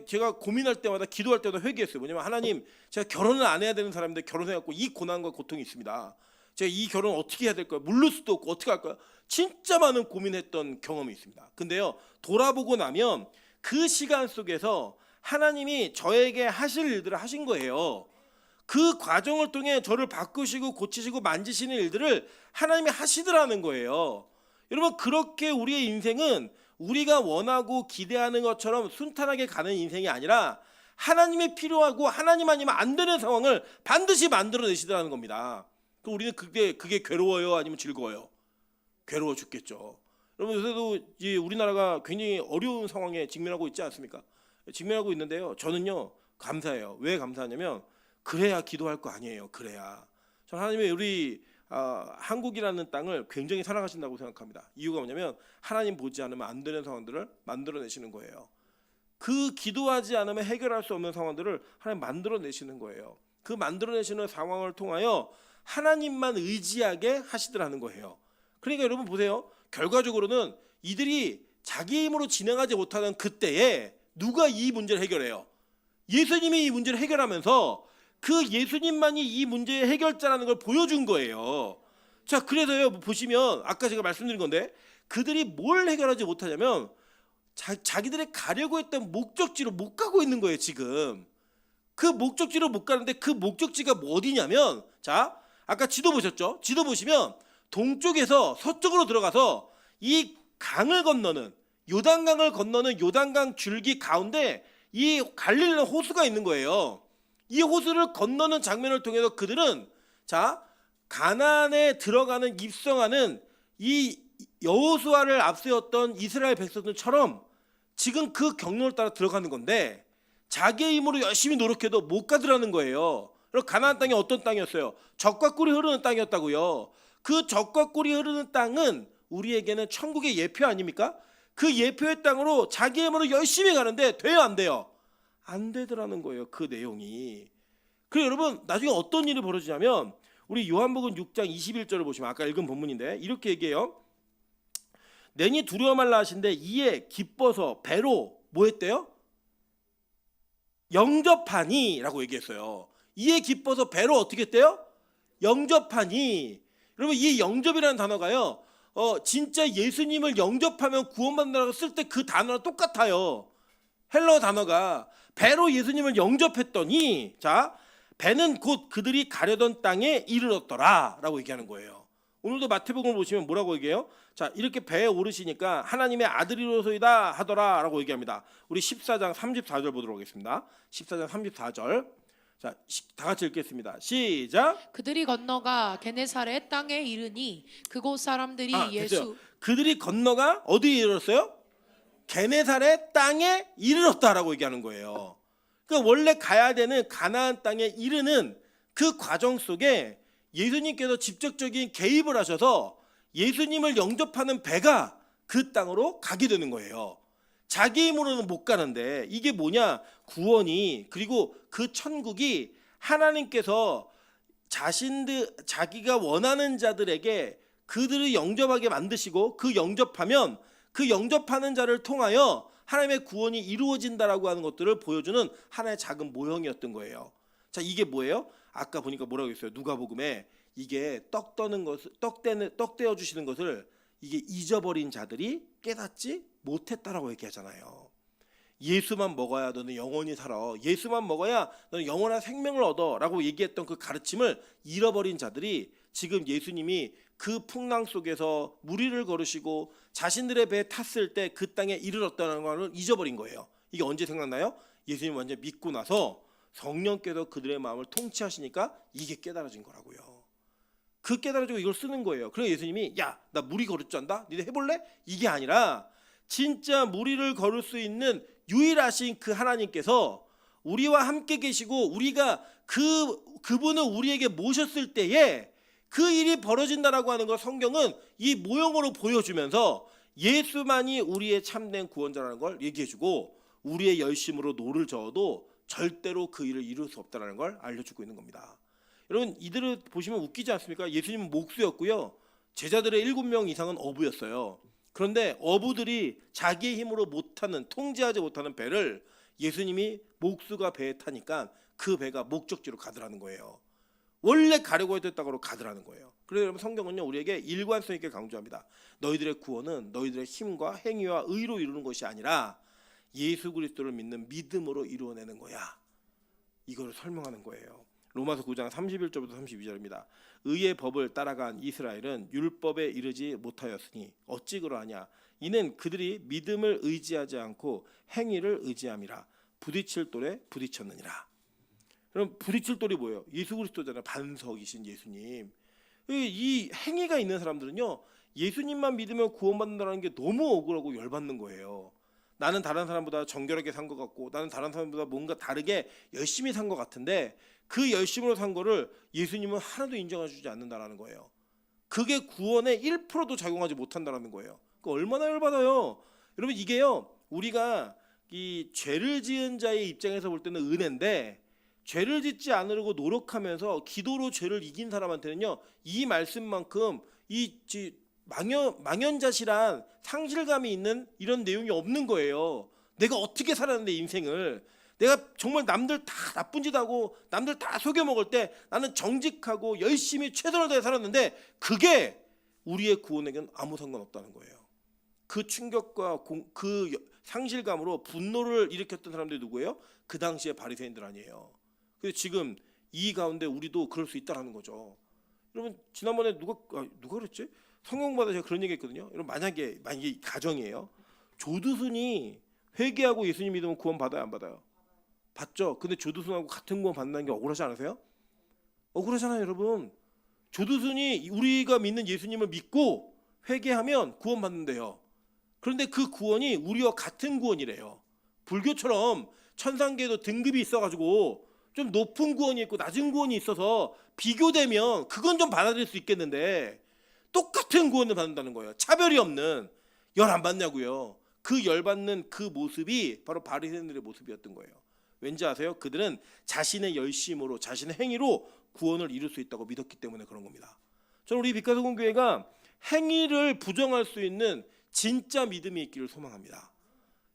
제가 고민할 때마다, 기도할 때마다 회개했어요. 뭐냐면 하나님, 제가 결혼을 안 해야 되는 사람인데 결혼해갖고 이 고난과 고통이 있습니다. 제가 이 결혼 어떻게 해야 될까요? 물를 수도 없고 어떻게 할까요? 진짜 많은 고민했던 경험이 있습니다. 근데요, 돌아보고 나면 그 시간 속에서 하나님이 저에게 하실 일들을 하신 거예요. 그 과정을 통해 저를 바꾸시고 고치시고 만지시는 일들을 하나님이 하시더라는 거예요. 여러분 그렇게 우리의 인생은 우리가 원하고 기대하는 것처럼 순탄하게 가는 인생이 아니라 하나님이 필요하고 하나님 아니면 안 되는 상황을 반드시 만들어내시더라는 겁니다. 그럼 우리는 그게 괴로워요, 아니면 즐거워요? 괴로워 죽겠죠. 여러분 요새도 이 우리나라가 굉장히 어려운 상황에 직면하고 있지 않습니까? 직면하고 있는데요, 저는요 감사해요. 왜 감사하냐면 그래야 기도할 거 아니에요. 그래야 저는 하나님의 우리 한국이라는 땅을 굉장히 사랑하신다고 생각합니다. 이유가 뭐냐면 하나님 보지 않으면 안 되는 상황들을 만들어내시는 거예요. 그 기도하지 않으면 해결할 수 없는 상황들을 하나님 만들어내시는 거예요. 그 만들어내시는 상황을 통하여 하나님만 의지하게 하시더라는 거예요. 그러니까 여러분 보세요. 결과적으로는 이들이 자기 힘으로 진행하지 못하는 그때에 누가 이 문제를 해결해요? 예수님이 이 문제를 해결하면서 그 예수님만이 이 문제의 해결자라는 걸 보여준 거예요. 자, 그래서요 보시면 아까 제가 말씀드린 건데 그들이 뭘 해결하지 못하냐면 자기들이 가려고 했던 목적지로 못 가고 있는 거예요. 지금 그 목적지로 못 가는데 그 목적지가 뭐 어디냐면, 자, 아까 지도 보셨죠? 지도 보시면 동쪽에서 서쪽으로 들어가서 이 강을 건너는, 요단강을 건너는 요단강 줄기 가운데 이 갈릴리 호수가 있는 거예요. 이 호수를 건너는 장면을 통해서 그들은, 자, 가나안에 들어가는, 입성하는 이 여호수아를 앞세웠던 이스라엘 백성들처럼 지금 그 경로를 따라 들어가는 건데 자기의 힘으로 열심히 노력해도 못 가더라는 거예요. 그럼 가나안 땅이 어떤 땅이었어요? 젖과 꿀이 흐르는 땅이었다고요. 그 젖과 꿀이 흐르는 땅은 우리에게는 천국의 예표 아닙니까? 그 예표의 땅으로 자기 힘으로 열심히 가는데 돼요, 안 돼요? 안 되더라는 거예요. 그 내용이. 그리고 여러분 나중에 어떤 일이 벌어지냐면 우리 요한복음 6장 21절을 보시면 아까 읽은 본문인데 이렇게 얘기해요. 내니 두려워 말라 하신데 이에 기뻐서 배로 뭐 했대요? 영접하니 라고 얘기했어요. 이에 기뻐서 배로 어떻게 했대요? 영접하니. 여러분 이 영접이라는 단어가요 진짜 예수님을 영접하면 구원받는다고 쓸 때 그 단어랑 똑같아요. 헬러 단어가 배로 예수님을 영접했더니, 자, 배는 곧 그들이 가려던 땅에 이르렀더라 라고 얘기하는 거예요. 오늘도 마태복음을 보시면 뭐라고 얘기해요? 자, 이렇게 배에 오르시니까 하나님의 아들이로소이다 하더라 라고 얘기합니다. 우리 14장 34절 보도록 하겠습니다. 14장 34절. 자, 다 같이 읽겠습니다. 시작. 그들이 건너가 게네사렛 땅에 이르니 그곳 사람들이 예수 됐어요. 그들이 건너가 어디에 이르렀어요? 게네사렛 땅에 이르렀다라고 얘기하는 거예요. 그러니까 원래 가야 되는 가나안 땅에 이르는 그 과정 속에 예수님께서 직접적인 개입을 하셔서 예수님을 영접하는 배가 그 땅으로 가게 되는 거예요. 자기 힘으로는 못 가는데 이게 뭐냐? 구원이, 그리고 그 천국이 하나님께서 자기가 원하는 자들에게 그들을 영접하게 만드시고 그 영접하면 그 영접하는 자를 통하여 하나님의 구원이 이루어진다라고 하는 것들을 보여주는 하나의 작은 모형이었던 거예요. 자, 이게 뭐예요? 아까 보니까 뭐라고 했어요? 누가복음에 이게 떡 떼어 주시는 것을 이게 잊어버린 자들이 깨닫지 못했다라고 얘기하잖아요. 예수만 먹어야 너는 영원히 살아. 예수만 먹어야 너는 영원한 생명을 얻어라고 얘기했던 그 가르침을 잃어버린 자들이 지금 예수님이 그 풍랑 속에서 무리를 걸으시고 자신들의 배에 탔을 때 그 땅에 이르렀다는 것을 잊어버린 거예요. 이게 언제 생각나요? 예수님 완전 믿고 나서 성령께서 그들의 마음을 통치하시니까 이게 깨달아진 거라고요. 그 깨달아지고 이걸 쓰는 거예요. 그래서 예수님이 야, 나 무리 걸을 줄 안다? 니네 해볼래? 이게 아니라 진짜 무리를 걸을 수 있는 유일하신 그 하나님께서 우리와 함께 계시고 우리가 그분을 우리에게 모셨을 때에 그 일이 벌어진다라고 하는 걸 성경은 이 모형으로 보여주면서 예수만이 우리의 참된 구원자라는 걸 얘기해주고 우리의 열심으로 노를 저어도 절대로 그 일을 이룰 수 없다는 걸 알려주고 있는 겁니다. 여러분 이들을 보시면 웃기지 않습니까? 예수님은 목수였고요. 제자들의 7명 이상은 어부였어요. 그런데 어부들이 자기의 힘으로 못하는, 통제하지 못하는 배를 예수님이 목수가 배에 타니까 그 배가 목적지로 가더라는 거예요. 원래 가려고 했던 땅으로 가더라는 거예요. 그래서 여러분 성경은요 우리에게 일관성 있게 강조합니다. 너희들의 구원은 너희들의 힘과 행위와 의로 이루는 것이 아니라 예수 그리스도를 믿는 믿음으로 이루어내는 거야. 이거를 설명하는 거예요. 로마서 9장 31절부터 32절입니다. 의의 법을 따라간 이스라엘은 율법에 이르지 못하였으니 어찌 그러하냐? 이는 그들이 믿음을 의지하지 않고 행위를 의지함이라. 부딪힐 돌에 부딪혔느니라. 그럼 부딪힐 돌이 뭐예요? 예수 그리스도잖아요. 반석이신 예수님. 이 행위가 있는 사람들은요 예수님만 믿으면 구원받는다는 게 너무 억울하고 열받는 거예요. 나는 다른 사람보다 정결하게 산 것 같고 나는 다른 사람보다 뭔가 다르게 열심히 산 것 같은데 그 열심으로 산 거를 예수님은 하나도 인정해 주지 않는다라는 거예요. 그게 구원에 1%도 작용하지 못한다는 거예요. 그 얼마나 열받아요. 여러분 이게요. 우리가 이 죄를 지은 자의 입장에서 볼 때는 은혜인데 죄를 짓지 않으려고 노력하면서 기도로 죄를 이긴 사람한테는요. 이 말씀만큼 망연자실한 상실감이 있는 이런 내용이 없는 거예요. 내가 어떻게 살았는데 인생을 내가 정말 남들 다 나쁜 짓 하고 남들 다 속여 먹을 때 나는 정직하고 열심히 최선을 다해 살았는데 그게 우리의 구원에겐 아무 상관없다는 거예요. 그 충격과 그 상실감으로 분노를 일으켰던 사람들이 누구예요? 그 당시에 바리새인들 아니에요. 근데 지금 이 가운데 우리도 그럴 수 있다라는 거죠. 여러분 지난번에 누가 그랬지? 성경마다 제가 그런 얘기했거든요. 여러분 만약에 가정이에요. 조두순이 회개하고 예수님 믿으면 구원 받아요, 안 받아요? 받죠. 근데 조두순하고 같은 구원 받는 게 억울하지 않으세요? 억울하잖아요, 여러분. 조두순이 우리가 믿는 예수님을 믿고 회개하면 구원 받는데요. 그런데 그 구원이 우리와 같은 구원이래요. 불교처럼 천상계에도 등급이 있어가지고 좀 높은 구원이 있고 낮은 구원이 있어서 비교되면 그건 좀 받아들일 수 있겠는데 똑같은 구원을 받는다는 거예요. 차별이 없는. 열 안 받냐고요. 그 열 받는 그 모습이 바로 바리새인들의 모습이었던 거예요. 왠지 아세요? 그들은 자신의 열심으로 자신의 행위로 구원을 이룰 수 있다고 믿었기 때문에 그런 겁니다. 저는 우리 빛가서공교회가 행위를 부정할 수 있는 진짜 믿음이 있기를 소망합니다.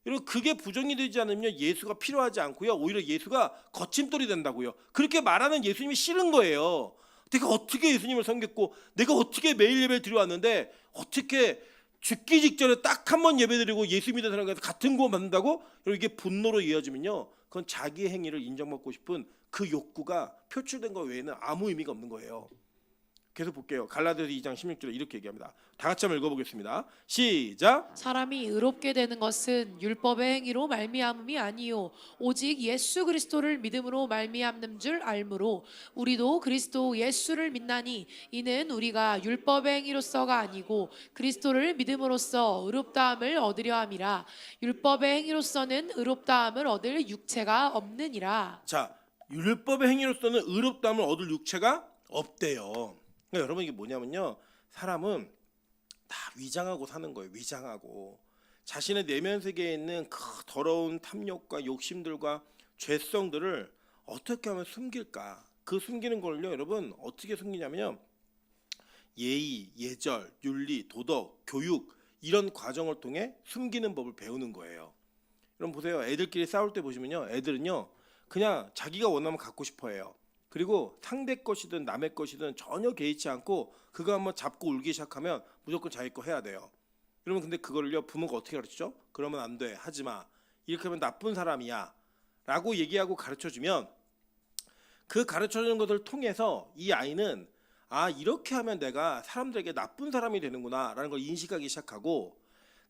여러분 그게 부정이 되지 않으면 예수가 필요하지 않고요. 오히려 예수가 거침돌이 된다고요. 그렇게 말하는 예수님이 싫은 거예요. 내가 어떻게 예수님을 섬겼고 내가 어떻게 매일 예배를 드려왔는데 어떻게 죽기 직전에 딱 한 번 예배드리고 예수 믿는 사람과 같은 구원 받는다고? 여러분 이게 분노로 이어지면요. 그건 자기 행위를 인정받고 싶은 그 욕구가 표출된 것 외에는 아무 의미가 없는 거예요. 계속 볼게요. 갈라디아서 2장 16절에 이렇게 얘기합니다. 다 같이 한번 읽어보겠습니다. 시작. 사람이 의롭게 되는 것은 율법의 행위로 말미암음이 아니요 오직 예수 그리스도를 믿음으로 말미암는 줄 알므로 우리도 그리스도 예수를 믿나니 이는 우리가 율법의 행위로서가 아니고 그리스도를 믿음으로써 의롭다함을 얻으려 함이라. 율법의 행위로서는 의롭다함을 얻을 육체가 없느니라. 자, 율법의 행위로서는 의롭다함을 얻을 육체가 없대요. 그러니까 여러분 이게 뭐냐면요. 사람은 다 위장하고 사는 거예요. 위장하고 자신의 내면 세계에 있는 그 더러운 탐욕과 욕심들과 죄성들을 어떻게 하면 숨길까? 그 숨기는 걸요. 여러분 어떻게 숨기냐면요. 예의, 예절, 윤리, 도덕, 교육 이런 과정을 통해 숨기는 법을 배우는 거예요. 여러분 보세요. 애들끼리 싸울 때 보시면요. 애들은요. 그냥 자기가 원하면 갖고 싶어 해요. 그리고 상대 것이든 남의 것이든 전혀 개의치 않고 그거 한번 잡고 울기 시작하면 무조건 자기 거 해야 돼요. 여러분 근데 그거를요 부모가 어떻게 가르치죠? 그러면 안 돼, 하지 마. 이렇게 하면 나쁜 사람이야 라고 얘기하고 가르쳐주면 그 가르쳐주는 것을 통해서 이 아이는 아 이렇게 하면 내가 사람들에게 나쁜 사람이 되는구나 라는 걸 인식하기 시작하고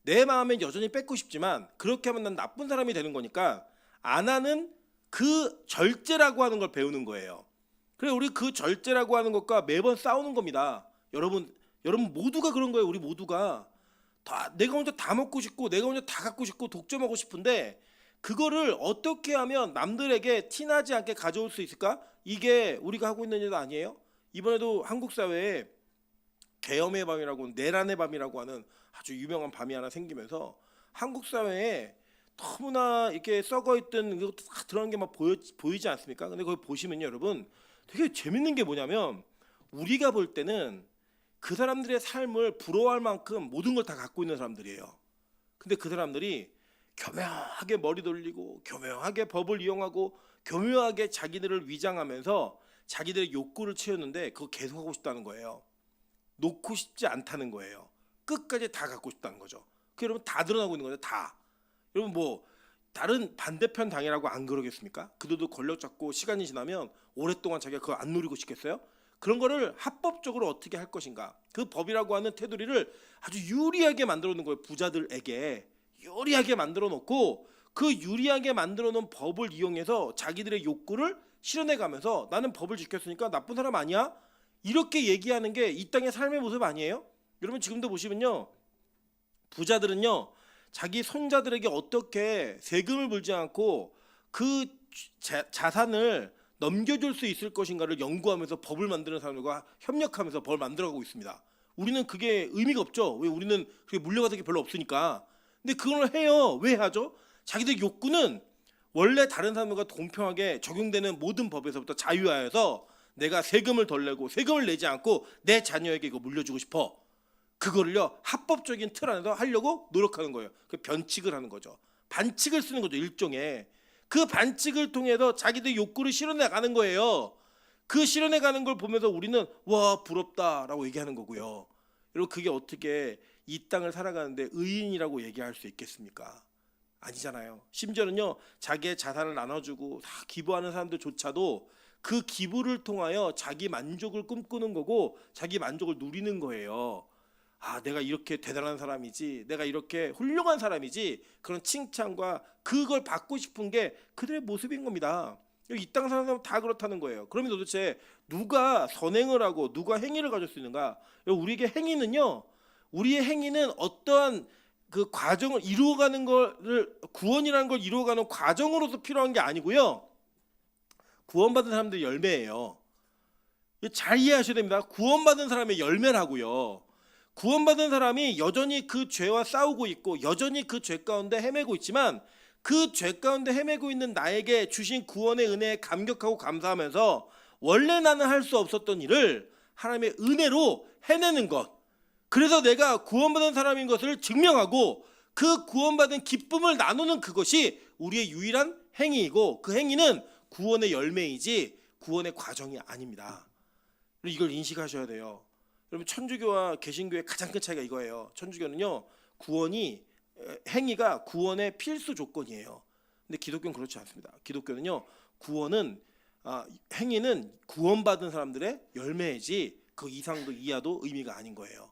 내 마음엔 여전히 뺏고 싶지만 그렇게 하면 난 나쁜 사람이 되는 거니까 안 하는 그 절제라고 하는 걸 배우는 거예요. 그래 우리 그 절제라고 하는 것과 매번 싸우는 겁니다. 여러분 모두가 그런 거예요. 우리 모두가 다 내가 먼저 다 먹고 싶고 내가 먼저 다 갖고 싶고 독점하고 싶은데 그거를 어떻게 하면 남들에게 티나지 않게 가져올 수 있을까? 이게 우리가 하고 있는 일 아니에요? 이번에도 한국 사회에 계엄의 밤이라고 내란의 밤이라고 하는 아주 유명한 밤이 하나 생기면서 한국 사회에 너무나 이렇게 썩어있던 이것도 다 드러난 게 막 보이지 않습니까? 근데 거기 보시면요 여러분 되게 재밌는 게 뭐냐면 우리가 볼 때는 그 사람들의 삶을 부러워할 만큼 모든 걸 다 갖고 있는 사람들이에요. 근데 그 사람들이 교묘하게 머리 돌리고 교묘하게 법을 이용하고 교묘하게 자기들을 위장하면서 자기들의 욕구를 채우는데 그거 계속하고 싶다는 거예요. 놓고 싶지 않다는 거예요. 끝까지 다 갖고 싶다는 거죠. 그 여러분 다 드러나고 있는 거죠. 다. 여러분 뭐 다른 반대편 당이라고 안 그러겠습니까? 그들도 권력 잡고 시간이 지나면 오랫동안 자기가 그거 안 누리고 싶겠어요? 그런 거를 합법적으로 어떻게 할 것인가? 그 법이라고 하는 테두리를 아주 유리하게 만들어 놓은 거예요. 부자들에게 유리하게 만들어 놓고 그 유리하게 만들어 놓은 법을 이용해서 자기들의 욕구를 실현해 가면서 나는 법을 지켰으니까 나쁜 사람 아니야? 이렇게 얘기하는 게 이 땅의 삶의 모습 아니에요? 여러분 지금도 보시면요. 부자들은요. 자기 손자들에게 어떻게 세금을 물지 않고 그 자산을 넘겨줄 수 있을 것인가를 연구하면서 법을 만드는 사람들과 협력하면서 법을 만들어가고 있습니다. 우리는 그게 의미가 없죠. 왜? 우리는 그게 물려받은 게 별로 없으니까. 근데 그걸 해요. 왜 하죠? 자기들 욕구는 원래 다른 사람들과 공평하게 적용되는 모든 법에서부터 자유하여서 내가 세금을 덜 내고 세금을 내지 않고 내 자녀에게 이거 물려주고 싶어. 그거를요 합법적인 틀 안에서 하려고 노력하는 거예요. 그 변칙을 하는 거죠. 반칙을 쓰는 거죠. 일종의 그 반칙을 통해서 자기들 욕구를 실현해 가는 거예요. 그 실현해 가는 걸 보면서 우리는 와 부럽다라고 얘기하는 거고요. 여러분 그게 어떻게 이 땅을 살아가는데 의인이라고 얘기할 수 있겠습니까? 아니잖아요. 심지어는요 자기의 자산을 나눠주고 다 기부하는 사람들조차도 그 기부를 통하여 자기 만족을 꿈꾸는 거고 자기 만족을 누리는 거예요. 아 내가 이렇게 대단한 사람이지, 내가 이렇게 훌륭한 사람이지, 그런 칭찬과 그걸 받고 싶은 게 그들의 모습인 겁니다. 이 땅 사는 사람 다 그렇다는 거예요. 그러면 도대체 누가 선행을 하고 누가 행위를 가질 수 있는가? 우리에게 행위는요, 우리의 행위는 어떠한 그 과정을 이루어가는 거를, 구원이라는 걸 이루어가는 과정으로서 필요한 게 아니고요, 구원받은 사람들의 열매예요. 잘 이해하셔야 됩니다. 구원받은 사람의 열매라고요. 구원받은 사람이 여전히 그 죄와 싸우고 있고 여전히 그 죄 가운데 헤매고 있지만 그 죄 가운데 헤매고 있는 나에게 주신 구원의 은혜에 감격하고 감사하면서 원래 나는 할 수 없었던 일을 하나님의 은혜로 해내는 것, 그래서 내가 구원받은 사람인 것을 증명하고 그 구원받은 기쁨을 나누는 그것이 우리의 유일한 행위이고, 그 행위는 구원의 열매이지 구원의 과정이 아닙니다. 이걸 인식하셔야 돼요. 여러분 천주교와 개신교의 가장 큰 차이가 이거예요. 천주교는요 구원이, 행위가 구원의 필수 조건이에요. 근데 기독교는 그렇지 않습니다. 기독교는요 구원은, 행위는 구원받은 사람들의 열매이지 그 이상도 이하도 의미가 아닌 거예요.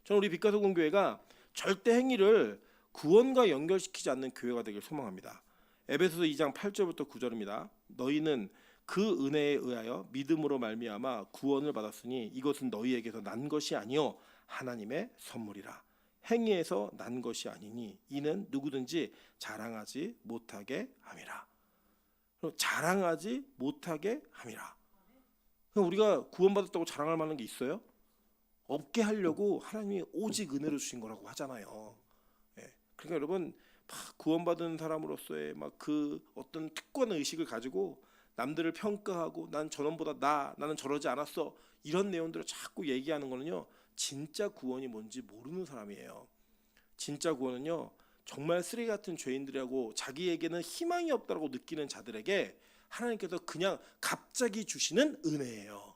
저는 우리 빛과 소금 교회가 절대 행위를 구원과 연결시키지 않는 교회가 되길 소망합니다. 에베소서 2장 8절부터 9절입니다. 너희는 그 은혜에 의하여 믿음으로 말미암아 구원을 받았으니 이것은 너희에게서 난 것이 아니요 하나님의 선물이라. 행위에서 난 것이 아니니 이는 누구든지 자랑하지 못하게 함이라. 자랑하지 못하게 함이라. 우리가 구원받았다고 자랑할 만한 게 있어요? 없게 하려고 하나님이 오직 은혜로 주신 거라고 하잖아요. 그러니까 여러분 막 구원받은 사람으로서의 막 그 어떤 특권 의식을 가지고 남들을 평가하고 난 저놈보다 나는 저러지 않았어, 이런 내용들을 자꾸 얘기하는 거는요 진짜 구원이 뭔지 모르는 사람이에요. 진짜 구원은요 정말 쓰레기 같은 죄인들이라고 자기에게는 희망이 없다고 느끼는 자들에게 하나님께서 그냥 갑자기 주시는 은혜예요.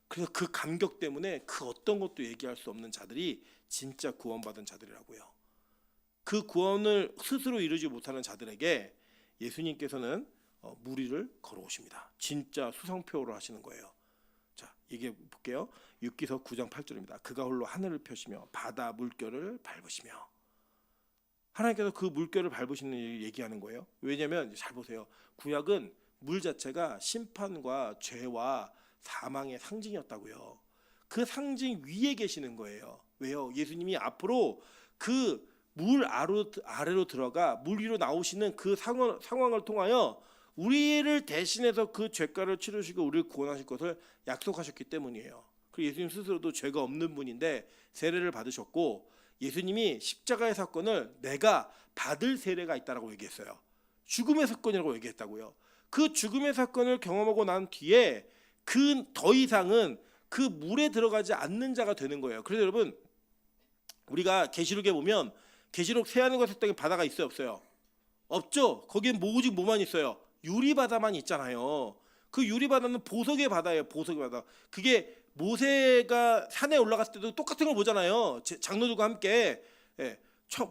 그래서 그 감격 때문에 그 어떤 것도 얘기할 수 없는 자들이 진짜 구원받은 자들이라고요. 그 구원을 스스로 이루지 못하는 자들에게 예수님께서는 무리를 걸어오십니다. 진짜 수성표로 하시는 거예요. 자, 이게 볼게요. 욥기서 9장 8절입니다. 그가 홀로 하늘을 펴시며 바다 물결을 밟으시며. 하나님께서 그 물결을 밟으시는 일 얘기하는 거예요. 왜냐하면 잘 보세요. 구약은 물 자체가 심판과 죄와 사망의 상징이었다고요. 그 상징 위에 계시는 거예요. 왜요? 예수님이 앞으로 그 물 아래로 들어가 물 위로 나오시는 그 상황을 통하여 우리를 대신해서 그 죄가를 치르시고 우리를 구원하실 것을 약속하셨기 때문이에요. 그리고 예수님 스스로도 죄가 없는 분인데 세례를 받으셨고, 예수님이 십자가의 사건을 내가 받을 세례가 있다라고 얘기했어요. 죽음의 사건이라고 얘기했다고요. 그 죽음의 사건을 경험하고 난 뒤에 그 더 이상은 그 물에 들어가지 않는 자가 되는 거예요. 그래서 여러분 우리가 계시록에 보면 계시록 새하늘과 새 땅에 바다가 있어요, 없어요? 없죠. 거기엔 오직 뭐만 있어요? 유리바다만 있잖아요. 그 유리바다는 보석의 바다예요. 보석의 바다. 그게 모세가 산에 올라갔을 때도 똑같은 걸 보잖아요. 장로들과 함께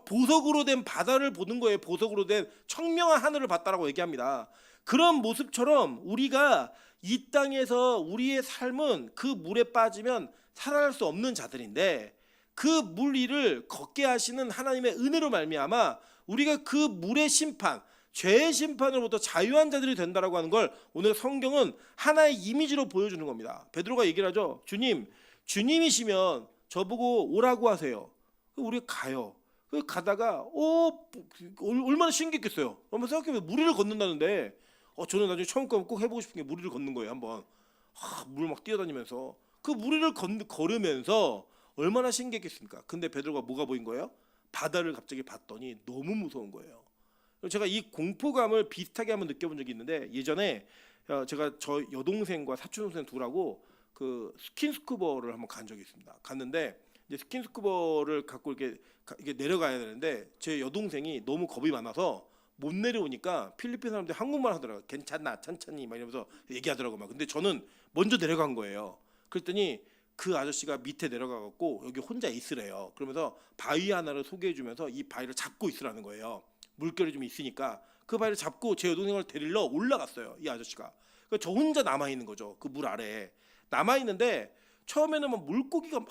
보석으로 된 바다를 보는 거예요. 보석으로 된 청명한 하늘을 봤다라고 얘기합니다. 그런 모습처럼 우리가 이 땅에서 우리의 삶은 그 물에 빠지면 살아날 수 없는 자들인데, 그 물 위를 걷게 하시는 하나님의 은혜로 말미암아 우리가 그 물의 심판, 죄의 심판으로부터 자유한 자들이 된다라고 하는 걸 오늘 성경은 하나의 이미지로 보여주는 겁니다. 베드로가 얘기를 하죠. 주님이시면 저보고 오라고 하세요. 우리가 가요. 가다가 얼마나 신기했겠어요. 한번 생각해보면 무리를 걷는다는데, 저는 나중에 처음 가면 꼭 해보고 싶은 게 무리를 걷는 거예요. 한번 물 막 뛰어다니면서 그 무리를 걸으면서 얼마나 신기했겠습니까? 근데 베드로가 뭐가 보인 거예요? 바다를 갑자기 봤더니 너무 무서운 거예요. 제가 이 공포감을 비슷하게 한번 느껴본 적이 있는데, 예전에 제가 저 여동생과 사촌 동생 둘하고 그 스킨스쿠버를 한번 간 적이 있습니다. 갔는데 이제 스킨스쿠버를 갖고 이게 내려가야 되는데 제 여동생이 너무 겁이 많아서 못 내려오니까 필리핀 사람들이 한국말 하더라고요. 괜찮나 천천히 막 이러면서 얘기하더라고요. 막. 근데 저는 먼저 내려간 거예요. 그랬더니 그 아저씨가 밑에 내려가 갖고 여기 혼자 있으래요. 그러면서 바위 하나를 소개해 주면서 이 바위를 잡고 있으라는 거예요. 물결이 좀 있으니까 그 바위를 잡고 제 여동생을 데리러 올라갔어요. 이 아저씨가. 그러니까 저 혼자 남아 있는 거죠. 그 물 아래에 남아 있는데 처음에는 막 물고기가 막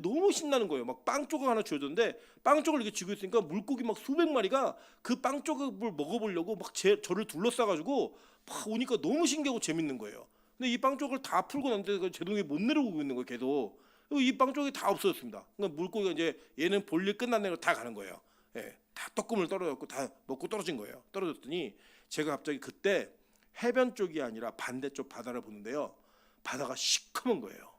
너무 신나는 거예요. 막 빵 조각 하나 주어졌는데 빵 조각을 이렇게 쥐고 있으니까 물고기 막 수백 마리가 그 빵 조각을 먹어보려고 막 저를 둘러싸가지고 막 오니까 너무 신기하고 재밌는 거예요. 근데 이 빵 조각을 다 풀고 났는데 제 동생이 못 내려오고 있는 거예요. 계속. 이 빵 조각이 다 없어졌습니다. 그러니까 물고기가 이제 얘는 볼일 끝났네요. 다 가는 거예요. 예, 다 떡금을 떨어졌고 다 먹고 떨어진 거예요. 떨어졌더니 제가 갑자기 그때 해변 쪽이 아니라 반대쪽 바다를 보는데요. 바다가 시커먼 거예요.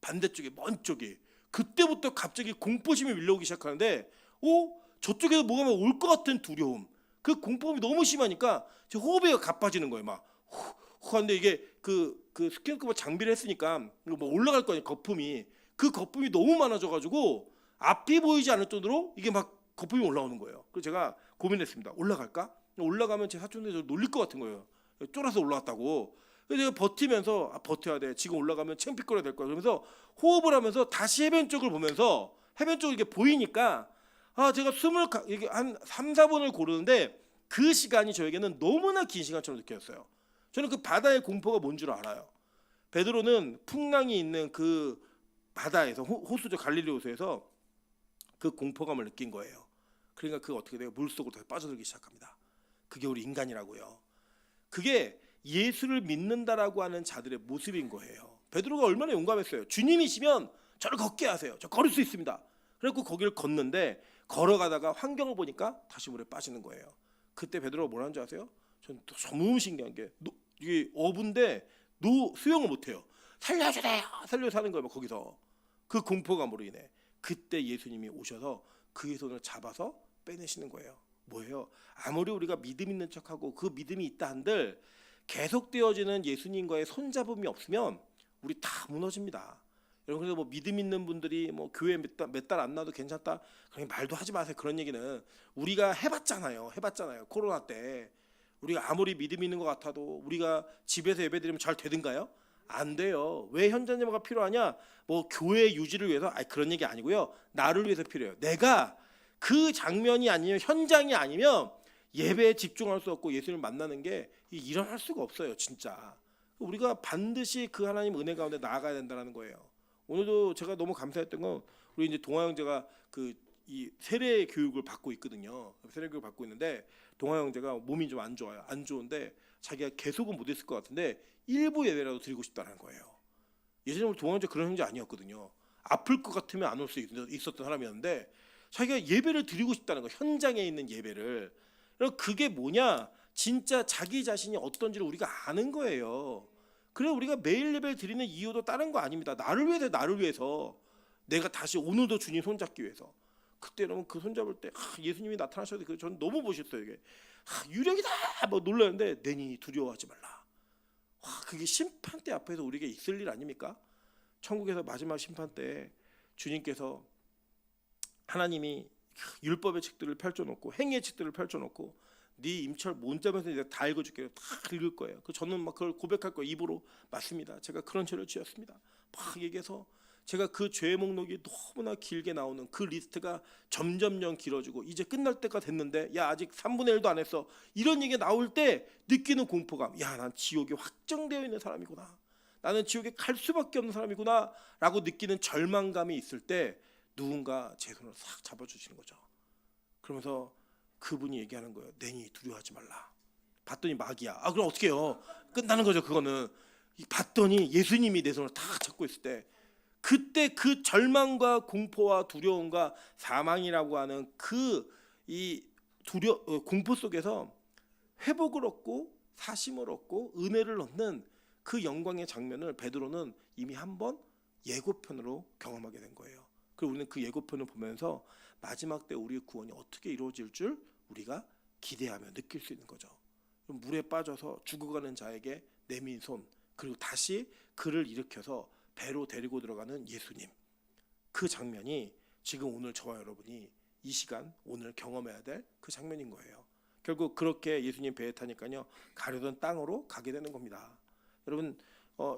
반대쪽에 먼 쪽이. 그때부터 갑자기 공포심이 밀려오기 시작하는데 저쪽에서 뭐가 올 것 같은 두려움. 그 공포감이 너무 심하니까 제 호흡이 가빠지는 거예요. 막 하는데 이게 그 스킨스쿠버 장비를 했으니까 뭐 올라갈 거 아니에요. 거품이. 그 거품이 너무 많아져가지고 앞이 보이지 않을 정도로 이게 막 거품이 올라오는 거예요. 그래서 제가 고민했습니다. 올라갈까? 올라가면 제 사촌들이 저 놀릴 것 같은 거예요. 쫄아서 올라왔다고. 그래서 제가 버티면서 버텨야 돼. 지금 올라가면 창피거려야 될 거야. 그러면서 호흡을 하면서 다시 해변 쪽을 보면서 해변 쪽이 이렇게 보이니까 제가 숨을 이게 한 3, 4분을 고르는데 그 시간이 저에게는 너무나 긴 시간처럼 느껴졌어요. 저는 그 바다의 공포가 뭔 줄 알아요. 베드로는 풍랑이 있는 그 바다에서 호수죠. 갈릴리 호수에서 그 공포감을 느낀 거예요. 그러니까 그가 어떻게 돼요? 물속으로 다시 빠져들기 시작합니다. 그게 우리 인간이라고요. 그게 예수를 믿는다라고 하는 자들의 모습인 거예요. 베드로가 얼마나 용감했어요. 주님이시면 저를 걷게 하세요. 저 걸을 수 있습니다. 그래서 거기를 걷는데 걸어가다가 환경을 보니까 다시 물에 빠지는 거예요. 그때 베드로가 뭐라는 줄 아세요? 전 너무 신기한 게 이게 어부인데 수영을 못해요. 살려주세요. 살려서 하는 거예요. 거기서 그 공포감으로 인해 그때 예수님이 오셔서 그의 손을 잡아서 빼내시는 거예요. 뭐예요? 아무리 우리가 믿음 있는 척하고 그 믿음이 있다 한들 계속되어지는 예수님과의 손잡음이 없으면 우리 다 무너집니다. 여러분, 그래서 뭐 믿음 있는 분들이 뭐 교회 몇 달 안 나도 괜찮다 그냥 말도 하지 마세요. 그런 얘기는 우리가 해봤잖아요. 코로나 때 우리가 아무리 믿음 있는 것 같아도 우리가 집에서 예배드리면 잘 되든가요? 안 돼요. 왜 현장 예배가 필요하냐? 뭐 교회 유지를 위해서 그런 얘기 아니고요. 나를 위해서 필요해요. 내가 그 장면이 아니면 현장이 아니면 예배에 집중할 수 없고 예수님을 만나는 게 일어날 수가 없어요. 진짜 우리가 반드시 그 하나님 은혜 가운데 나아가야 된다는 거예요. 오늘도 제가 너무 감사했던 건 우리 이제 동아 형제가 이 세례 교육을 받고 있거든요. 세례 교육을 받고 있는데 동아 형제가 몸이 좀 안 좋아요. 안 좋은데 자기가 계속은 못 했을 것 같은데 일부 예배라도 드리고 싶다는 거예요. 예전에 동아 형제 그런 형제 아니었거든요. 아플 것 같으면 안 올 수 있었던 사람이었는데 자기가 예배를 드리고 싶다는 거, 현장에 있는 예배를. 그게 뭐냐? 진짜 자기 자신이 어떤지를 우리가 아는 거예요. 그래 우리가 매일 예배를 드리는 이유도 다른 거 아닙니다. 나를 위해서 내가 다시 오늘도 주님 손잡기 위해서. 그때 여러분 그 손잡을 때 예수님이 나타나셔도 저는 너무 멋있어요. 이게 유력이다 뭐 놀랐는데 내니 두려워하지 말라. 그게 심판대 앞에서 우리에게 있을 일 아닙니까? 천국에서 마지막 심판 때 주님께서 하나님이 율법의 책들을 펼쳐놓고 행위의 책들을 펼쳐놓고 네 임철 못잡아서 내가 다 읽어줄게요. 다 읽을 거예요. 저는 막 그걸 고백할 거예요. 입으로 맞습니다. 제가 그런 죄를 지었습니다. 막 얘기해서 제가 그 죄의 목록이 너무나 길게 나오는 그 리스트가 점점점 길어지고 이제 끝날 때가 됐는데 야 아직 3분의 1도 안 했어. 이런 얘기가 나올 때 느끼는 공포감. 야 난 지옥에 확정되어 있는 사람이구나. 나는 지옥에 갈 수밖에 없는 사람이구나 라고 느끼는 절망감이 있을 때 누군가 제 손을 싹 잡아주시는 거죠. 그러면서 그분이 얘기하는 거예요. 내니 두려워하지 말라. 봤더니 마귀야. 그럼 어떻게 해요? 끝나는 거죠. 그거는. 봤더니 예수님이 내 손을 탁 잡고 있을 때 그때 그 절망과 공포와 두려움과 사망이라고 하는 공포 속에서 회복을 얻고 사심을 얻고 은혜를 얻는 그 영광의 장면을 베드로는 이미 한번 예고편으로 경험하게 된 거예요. 그리고 우리는 그 예고편을 보면서 마지막 때 우리의 구원이 어떻게 이루어질 줄 우리가 기대하며 느낄 수 있는 거죠. 물에 빠져서 죽어가는 자에게 내민 손, 그리고 다시 그를 일으켜서 배로 데리고 들어가는 예수님. 그 장면이 지금 오늘 저와 여러분이 이 시간 오늘 경험해야 될 그 장면인 거예요. 결국 그렇게 예수님 배에 타니까요, 가려던 땅으로 가게 되는 겁니다. 여러분,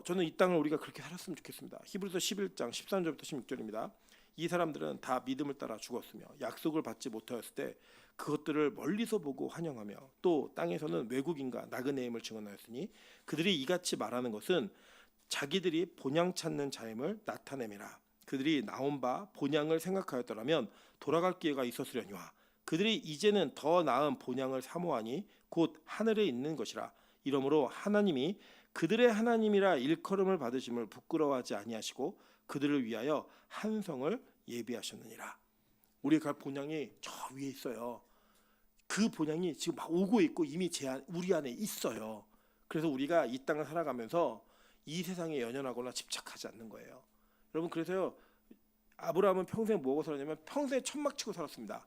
저는 이 땅을 우리가 그렇게 살았으면 좋겠습니다. 히브리서 11장 13절부터 16절입니다. 이 사람들은 다 믿음을 따라 죽었으며 약속을 받지 못하였을 때 그것들을 멀리서 보고 환영하며 또 땅에서는 외국인과 나그네임을 증언하였으니 그들이 이같이 말하는 것은 자기들이 본향 찾는 자임을 나타내미라. 그들이 나온 바 본향을 생각하였더라면 돌아갈 기회가 있었으려니와 그들이 이제는 더 나은 본향을 사모하니 곧 하늘에 있는 것이라. 이러므로 하나님이 그들의 하나님이라 일컬음을 받으심을 부끄러워하지 아니하시고 그들을 위하여 한 성을 예비하셨느니라. 우리가 갈 본향이 저 위에 있어요. 그 본향이 지금 막 오고 있고 이미 우리 안에 있어요. 그래서 우리가 이 땅을 살아가면서 이 세상에 연연하거나 집착하지 않는 거예요. 여러분, 그래서요, 아브라함은 평생 뭐하고 살았냐면 평생 천막 치고 살았습니다.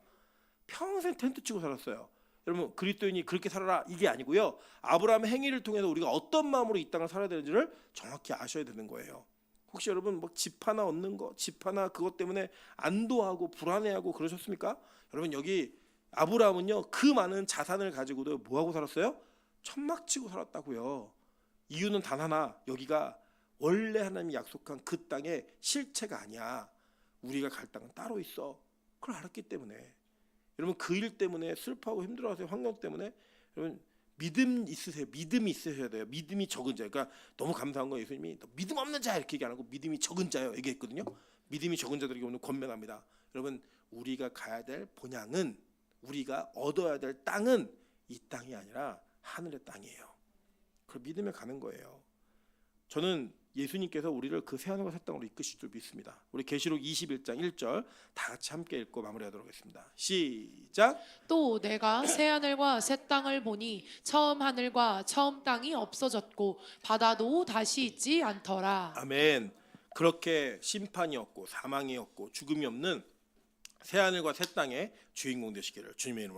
평생 텐트 치고 살았어요. 여러분, 그리스도인이 그렇게 살아라 이게 아니고요, 아브라함의 행위를 통해서 우리가 어떤 마음으로 이 땅을 살아야 되는지를 정확히 아셔야 되는 거예요. 혹시 여러분 뭐 집 하나 얻는 거, 집 하나 그것 때문에 안도하고 불안해하고 그러셨습니까? 여러분, 여기 아브라함은요, 그 많은 자산을 가지고도 뭐하고 살았어요? 천막 치고 살았다고요. 이유는 단 하나, 여기가 원래 하나님이 약속한 그 땅의 실체가 아니야. 우리가 갈 땅은 따로 있어. 그걸 알았기 때문에. 여러분, 그 일 때문에 슬퍼하고 힘들어하세요? 환경 때문에? 여러분, 믿음 있으세요. 믿음이 있으셔야 돼요. 믿음이 적은 자. 그러니까 너무 감사한 건 예수님이 믿음 없는 자 이렇게 얘기 안 하고 믿음이 적은 자요 얘기했거든요. 믿음이 적은 자들에게 오늘 권면합니다. 여러분, 우리가 가야 될 본향은, 우리가 얻어야 될 땅은 이 땅이 아니라 하늘의 땅이에요. 그 믿음에 가는 거예요. 저는 예수님께서 우리를 그 새하늘과 새 땅으로 이끄실 줄 믿습니다. 우리 계시록 21장 1절 다 같이 함께 읽고 마무리하도록 하겠습니다. 시작. 또 내가 새 하늘과 새 땅을 보니 처음 하늘과 처음 땅이 없어졌고 바다도 다시 있지 않더라. 아멘. 그렇게 심판이 없고 사망이 없고 죽음이 없는 새 하늘과 새 땅의 주인공 되시기를 주님의 이름으로